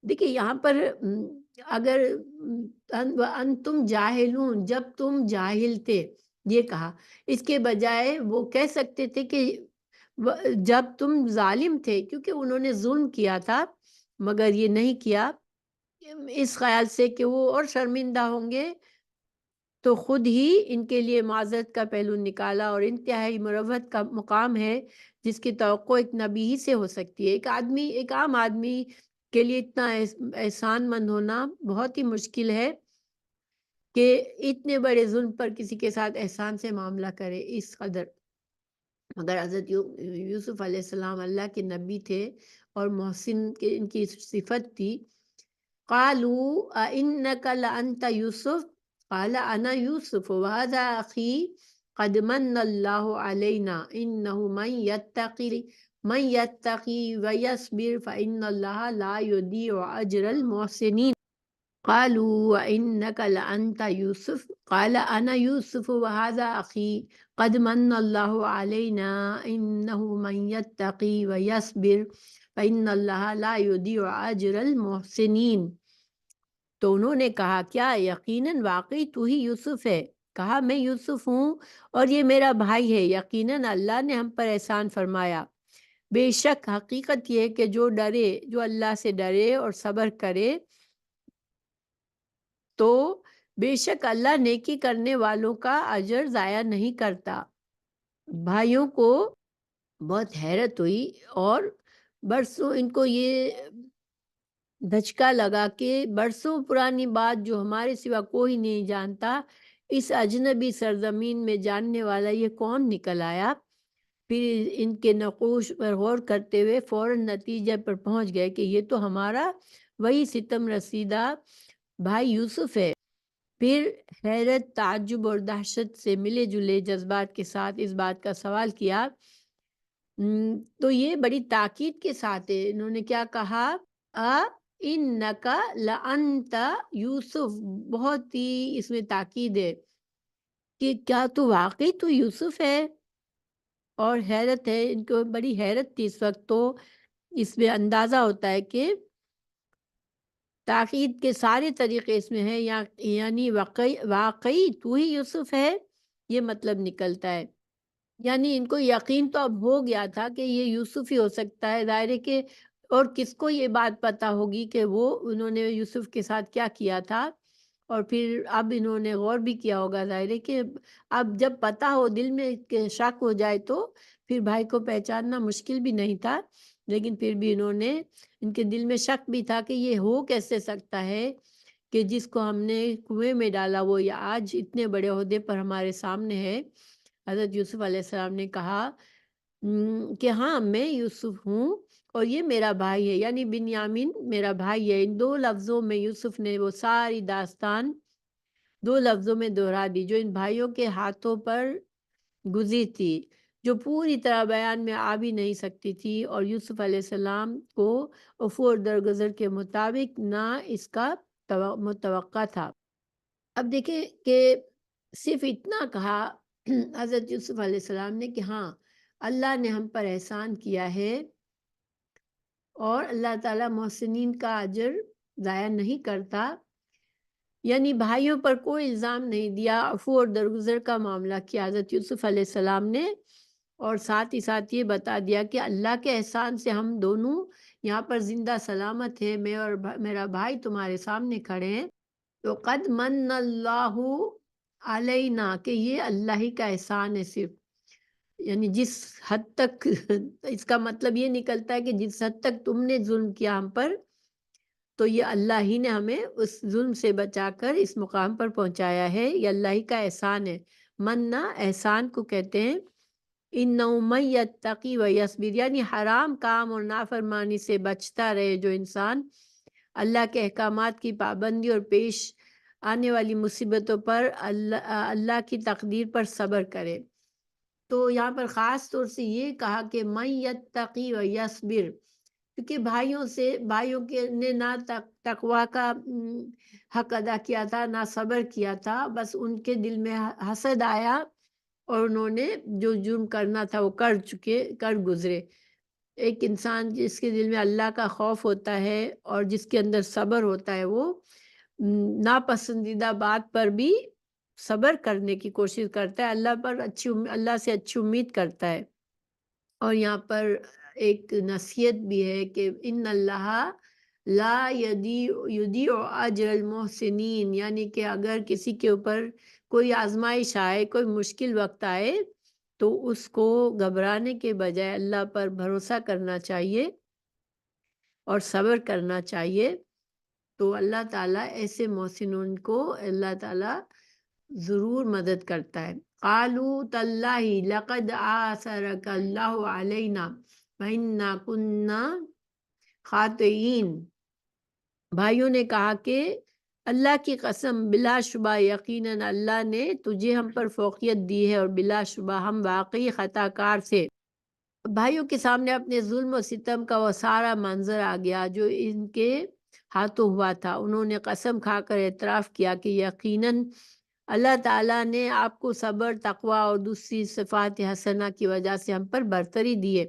دیکھیے یہاں پر اگر انتم جاہلون جب تم جاہل تھے یہ کہا، اس کے بجائے وہ کہہ سکتے تھے کہ جب تم ظالم تھے، کیونکہ انہوں نے ظلم کیا تھا مگر یہ نہیں کیا اس خیال سے کہ وہ اور شرمندہ ہوں گے تو خود ہی ان کے لیے معذرت کا پہلو نکالا، اور انتہائی مروت کا مقام ہے جس کی توقع ایک نبی ہی سے ہو سکتی ہے۔ ایک عام آدمی کے لیے اتنا احسان مند ہونا بہت ہی مشکل ہے کہ اتنے بڑے ظلم پر کسی کے ساتھ احسان سے معاملہ کرے اس قدر۔ مگر حضرت یوسف علیہ السلام اللہ کے نبی تھے اور محسن کے ان کی صفت تھی۔ قالوا أئنك لأنت يوسف قال أنا يوسف وهذا أخي قد من الله علينا إنه من يتقي ويصبر فإن الله لا يضيع أجر المحسنين۔ قالوا وإنك لأنت يوسف قال أنا يوسف وهذا أخي قد من الله علينا إنه من يتقي ويصبر فإن الله لا يضيع أجر المحسنين۔ تو انہوں نے کہا کیا یقیناً واقعی تو ہی یوسف ہے؟ کہا میں یوسف ہوں اور یہ میرا بھائی ہے، یقیناً اللہ نے ہم پر احسان فرمایا۔ بے شک حقیقت یہ ہے کہ جو اللہ سے ڈرے اور صبر کرے تو بے شک اللہ نیکی کرنے والوں کا اجر ضائع نہیں کرتا۔ بھائیوں کو بہت حیرت ہوئی اور برسوں ان کو یہ دھچکا لگا کہ برسوں پرانی بات جو ہمارے سوا کوئی نہیں جانتا، اس اجنبی سرزمین میں جاننے والا یہ کون نکل آیا۔ پھر ان کے نقوش پر غور کرتے ہوئے فوراً نتیجے پر پہنچ گئے کہ یہ تو ہمارا وہی ستم رسیدہ بھائی یوسف ہے۔ پھر حیرت، تعجب اور دہشت سے ملے جلے جذبات کے ساتھ اس بات کا سوال کیا۔ تو یہ بڑی تاکید کے ساتھ ہے، انہوں نے کیا کہا؟ انکا لانت یوسف، بہت ہی اس میں تاکید ہے کہ کیا تو واقعی تو یوسف ہے۔ اور حیرت ہے، ان کو بڑی حیرت تھی اس وقت۔ تو اس میں اندازہ ہوتا ہے کہ تاکید کے سارے طریقے اس میں ہیں، یعنی واقعی تو ہی یوسف ہے، یہ مطلب نکلتا ہے۔ یعنی ان کو یقین تو اب ہو گیا تھا کہ یہ یوسف ہی ہو سکتا ہے، ظاہر ہے کہ اور کس کو یہ بات پتہ ہوگی کہ انہوں نے یوسف کے ساتھ کیا کیا تھا۔ اور پھر اب انہوں نے غور بھی کیا ہوگا، ظاہر ہے کہ اب جب پتہ ہو، دل میں شک ہو جائے تو پھر بھائی کو پہچاننا مشکل بھی نہیں تھا، لیکن پھر بھی ان کے دل میں شک بھی تھا کہ یہ ہو کیسے سکتا ہے کہ جس کو ہم نے کنویں میں ڈالا وہ یہ آج اتنے بڑے عہدے پر ہمارے سامنے ہے۔ حضرت یوسف علیہ السلام نے کہا کہ ہاں میں یوسف ہوں اور یہ میرا بھائی ہے، یعنی بنیامین میرا بھائی ہے۔ ان دو لفظوں میں یوسف نے وہ ساری داستان 2 لفظوں میں دہرا دی جو ان بھائیوں کے ہاتھوں پر گزری تھی، جو پوری طرح بیان میں آ بھی نہیں سکتی تھی، اور یوسف علیہ السلام کو عفو اور درگزر کے مطابق نہ اس کا متوقع تھا۔ اب دیکھیں کہ صرف اتنا کہا حضرت یوسف علیہ السلام نے کہ ہاں اللہ نے ہم پر احسان کیا ہے اور اللہ تعالیٰ محسنین کا اجر ضائع نہیں کرتا، یعنی بھائیوں پر کوئی الزام نہیں دیا، عفو اور درگزر کا معاملہ کیا حضرت یوسف علیہ السلام نے، اور ساتھ ہی ساتھ یہ بتا دیا کہ اللہ کے احسان سے ہم دونوں یہاں پر زندہ سلامت ہیں، میں اور میرا بھائی تمہارے سامنے کھڑے ہیں۔ تو قد من اللہ علینا، کہ یہ اللہ ہی کا احسان ہے صرف، یعنی جس حد تک اس کا مطلب یہ نکلتا ہے کہ جس حد تک تم نے ظلم کیا ہم پر، تو یہ اللہ ہی نے ہمیں اس ظلم سے بچا کر اس مقام پر پہنچایا ہے، یہ اللہ ہی کا احسان ہے۔ مننا احسان کو کہتے ہیں۔ اِنَّهُ مَن يَتَّقِي وَيَصْبِرْ، یعنی حرام کام اور نافرمانی سے بچتا رہے جو انسان، اللہ کے احکامات کی پابندی اور پیش آنے والی مصیبتوں پر اللہ کی تقدیر پر صبر کرے۔ تو یہاں پر خاص طور سے یہ کہا کہ مَن يَتَّقِي وَيَصْبِرْ، کیونکہ بھائیوں کے نے نہ تقوی کا حق ادا کیا تھا، نہ صبر کیا تھا، بس ان کے دل میں حسد آیا اور انہوں نے جو جرم کرنا تھا وہ کر گزرے۔ ایک انسان جس کے دل میں اللہ کا خوف ہوتا ہے اور جس کے اندر صبر ہوتا ہے، وہ ناپسندیدہ بات پر بھی صبر کرنے کی کوشش کرتا ہے، اللہ سے اچھی امید کرتا ہے۔ اور یہاں پر ایک نصیحت بھی ہے کہ ان اللہ لا یضیع اجر المحسنین، یعنی کہ اگر کسی کے اوپر کوئی آزمائش آئے، کوئی مشکل وقت آئے تو اس کو گھبرانے کے بجائے اللہ پر بھروسہ کرنا چاہیے اور صبر کرنا چاہیے، تو اللہ تعالیٰ ایسے محسنون کو اللہ تعالیٰ ضرور مدد کرتا ہے۔ قالوا تاللہ لقد آثرک اللہ علینا وإنا کنا خاطئین، بھائیوں نے کہا کہ اللہ کی قسم بلا شبہ یقیناً اللہ نے تجھے ہم پر فوقیت دی ہے اور بلا شبہ ہم واقعی خطا کار تھے۔ بھائیوں کے سامنے اپنے ظلم و ستم کا وہ سارا منظر آ گیا جو ان کے ہاتھوں ہوا تھا۔ انہوں نے قسم کھا کر اعتراف کیا کہ یقیناً اللہ تعالیٰ نے آپ کو صبر، تقوی اور دوسری صفات حسنہ کی وجہ سے ہم پر برتری دی ہے۔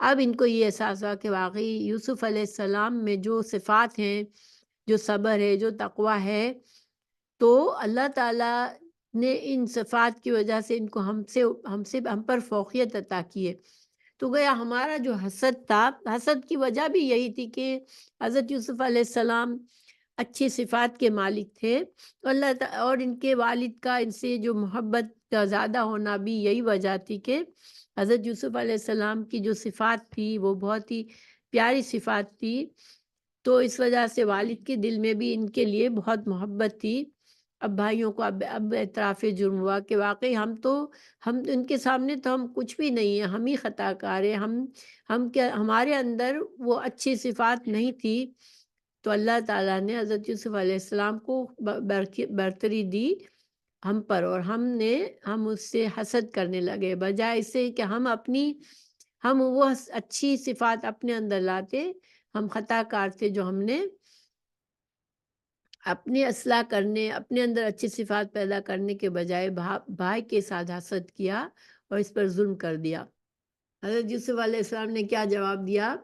اب ان کو یہ احساس ہوا کہ واقعی یوسف علیہ السلام میں جو صفات ہیں، جو صبر ہے، جو تقوی ہے، تو اللہ تعالیٰ نے ان صفات کی وجہ سے ان کو ہم پر فوقیت عطا کی ہے۔ تو گویا ہمارا جو حسد تھا، حسد کی وجہ بھی یہی تھی کہ حضرت یوسف علیہ السلام اچھی صفات کے مالک تھے، اور ان کے والد کا ان سے جو محبت کا زیادہ ہونا بھی یہی وجہ تھی کہ حضرت یوسف علیہ السلام کی جو صفات تھی وہ بہت ہی پیاری صفات تھی، تو اس وجہ سے والد کے دل میں بھی ان کے لیے بہت محبت تھی۔ اب بھائیوں کو اب اعتراف جرم ہوا کہ واقعی ہم ان کے سامنے تو ہم کچھ بھی نہیں ہیں، ہم ہی خطا کار ہیں، ہم کیا، ہمارے اندر وہ اچھی صفات نہیں تھی، تو اللہ تعالیٰ نے حضرت یوسف علیہ السلام کو برتری دی ہم پر، اور ہم اس سے حسد کرنے لگے، بجائے اس سے کہ ہم وہ اچھی صفات اپنے اندر لاتے۔ ہم خطا کار تھے جو ہم نے اپنی اصلاح کرنے، اپنے اندر اچھی صفات پیدا کرنے کے بجائے بھائی کے ساتھ حسد کیا اور اس پر ظلم کر دیا۔ حضرت یوسف علیہ السلام نے کیا جواب دیا؟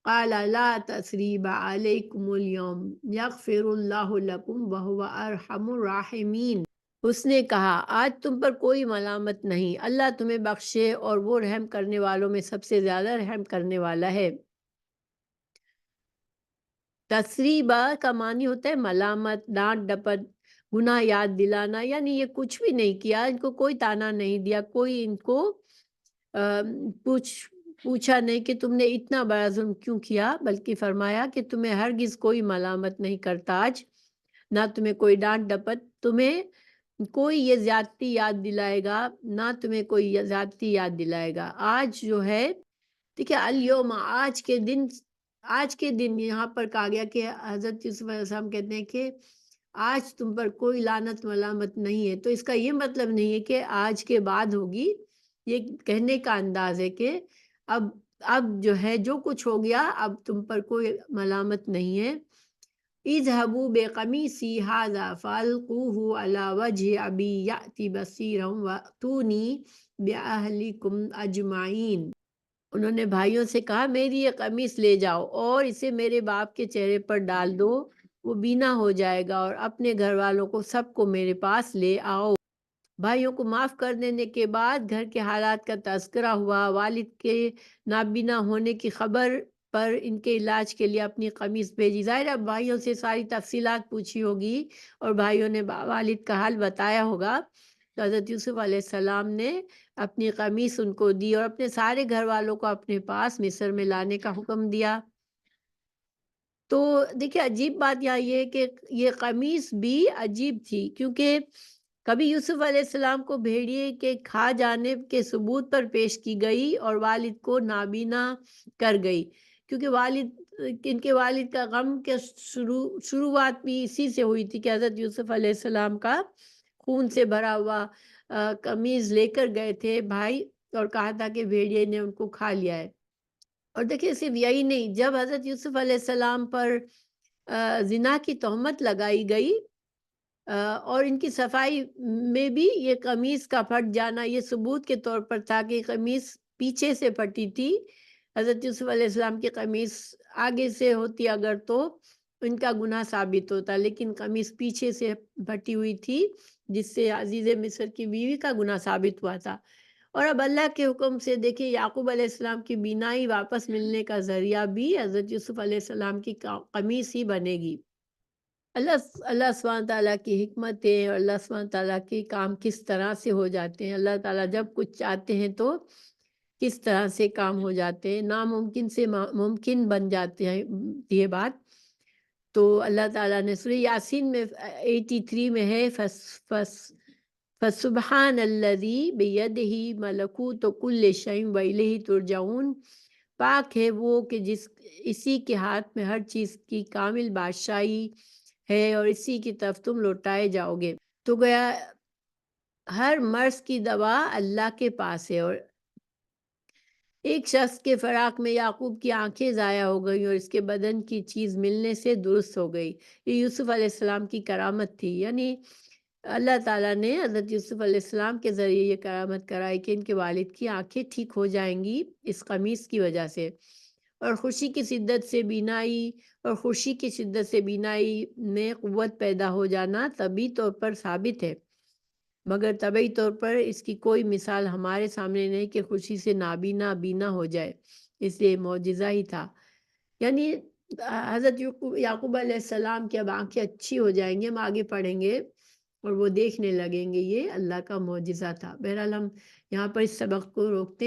قال لا تثریب علیکم اليوم یغفر اللہ لکم وہو ارحم الراحمین، اس نے کہا آج تم پر کوئی ملامت نہیں، اللہ تمہیں بخشے اور وہ رحم کرنے والوں میں سب سے زیادہ رحم کرنے والا ہے۔ تثریبہ کا معنی ہوتا ہے ملامت، ڈانٹ ڈپٹ، گناہ یاد دلانا، یعنی یہ کچھ بھی نہیں کیا، ان کو کوئی تانا نہیں دیا، کوئی ان کو پوچھا نہیں کہ تم نے اتنا بڑا ظلم کیوں کیا، بلکہ فرمایا کہ تمہیں ہرگز کوئی ملامت نہیں کرتا آج، نہ تمہیں کوئی ڈانٹ ڈپٹ، تمہیں کوئی یہ زیادتی یاد دلائے گا، نہ تمہیں کوئی یہ زیادتی یاد دلائے گا۔ آج جو ہے، دیکھیے الیوم، آج کے دن یہاں پر کہا گیا کہ حضرت یوسف علیہ السلام کہتے ہیں کہ آج تم پر کوئی لعنت ملامت نہیں ہے، تو اس کا یہ مطلب نہیں ہے کہ آج کے بعد ہوگی، یہ کہنے کا انداز ہے کہ اب جو ہے جو کچھ ہو گیا اب تم پر کوئی ملامت نہیں ہے۔ اذهبوا بقمیصی ھذا فالقوہ علی وجہ ابی یأتی بصیرا واتونی باہلکم اجمعین، انہوں نے بھائیوں سے کہا میری یہ قمیص لے جاؤ اور اسے میرے باپ کے چہرے پر ڈال دو، وہ بینا ہو جائے گا، اور اپنے گھر والوں کو سب کو میرے پاس لے آؤ۔ بھائیوں کو معاف کر دینے کے بعد گھر کے حالات کا تذکرہ ہوا، والد کے نابینا ہونے کی خبر پر ان کے علاج کے لیے اپنی قمیص بھیجی۔ ظاہر ہے بھائیوں سے ساری تفصیلات پوچھی ہوگی اور بھائیوں نے والد کا حال بتایا ہوگا، تو حضرت یوسف علیہ السلام نے اپنی قمیص ان کو دی اور اپنے سارے گھر والوں کو اپنے پاس مصر میں لانے کا حکم دیا۔ تو دیکھیں عجیب بات یہاں یہ ہے کہ یہ قمیص بھی عجیب تھی، کیونکہ کبھی یوسف علیہ السلام کو بھیڑیے کے کھا جانے کے ثبوت پر پیش کی گئی اور والد کو نابینا کر گئی، کیونکہ ان کے والد کا غم کے شروعات بھی اسی سے ہوئی تھی کہ حضرت یوسف علیہ السلام کا خون سے بھرا ہوا قمیض لے کر گئے تھے بھائی، اور کہا تھا کہ بھیڑیے نے ان کو کھا لیا ہے۔ اور دیکھیں صرف یہی نہیں، جب حضرت یوسف علیہ السلام پر زنا کی تہمت لگائی گئی اور ان کی صفائی میں بھی یہ قمیص کا پھٹ جانا یہ ثبوت کے طور پر تھا کہ قمیص پیچھے سے پھٹی تھی، حضرت یوسف علیہ السلام کی قمیص آگے سے ہوتی اگر تو ان کا گناہ ثابت ہوتا، لیکن قمیص پیچھے سے پھٹی ہوئی تھی جس سے عزیز مصر کی بیوی کا گناہ ثابت ہوا تھا۔ اور اب اللہ کے حکم سے دیکھیں یعقوب علیہ السلام کی بینائی واپس ملنے کا ذریعہ بھی حضرت یوسف علیہ السلام کی قمیص ہی بنے گی۔ اللہ سبحانہ تعالیٰ کی حکمتیں اور اللہ سبحانہ تعالیٰ کے کام کس طرح سے ہو جاتے ہیں، اللہ تعالیٰ جب کچھ چاہتے ہیں تو کس طرح سے کام ہو جاتے ہیں، ناممکن سے ممکن بن جاتے ہیں۔ یہ بات تو اللہ تعالیٰ نے سورہ یاسین میں 83 میں ہے، فسبحان الذی بیدہ ملکوت کل شیء والیہ ترجعون، پاک ہے وہ کہ اسی کے ہاتھ میں ہر چیز کی کامل بادشاہی ہے اور اسی کی طرف تم لوٹائے جاؤ گے۔ تو گیا ہر مرض کی دوا اللہ کے پاس ہے، اور ایک شخص کے فراق میں یعقوب کی آنکھیں ضائع ہو گئیں اور اس کے بدن کی چیز ملنے سے درست ہو گئی۔ یہ یوسف علیہ السلام کی کرامت تھی، یعنی اللہ تعالیٰ نے حضرت یوسف علیہ السلام کے ذریعے یہ کرامت کرائی کہ ان کے والد کی آنکھیں ٹھیک ہو جائیں گی اس قمیص کی وجہ سے۔ اور خوشی کی شدت سے بینائی میں قوت پیدا ہو جانا طبعی طور پر ثابت ہے، مگر طبعی طور پر اس کی کوئی مثال ہمارے سامنے نہیں کہ خوشی سے نابینا بینا ہو جائے، اس لیے معجزہ ہی تھا۔ یعنی حضرت یعقوب علیہ السلام کی اب آنکھیں اچھی ہو جائیں گی، ہم آگے پڑھیں گے اور وہ دیکھنے لگیں گے، یہ اللہ کا معجزہ تھا۔ بہرحال ہم یہاں پر اس سبق کو روکتے ہیں۔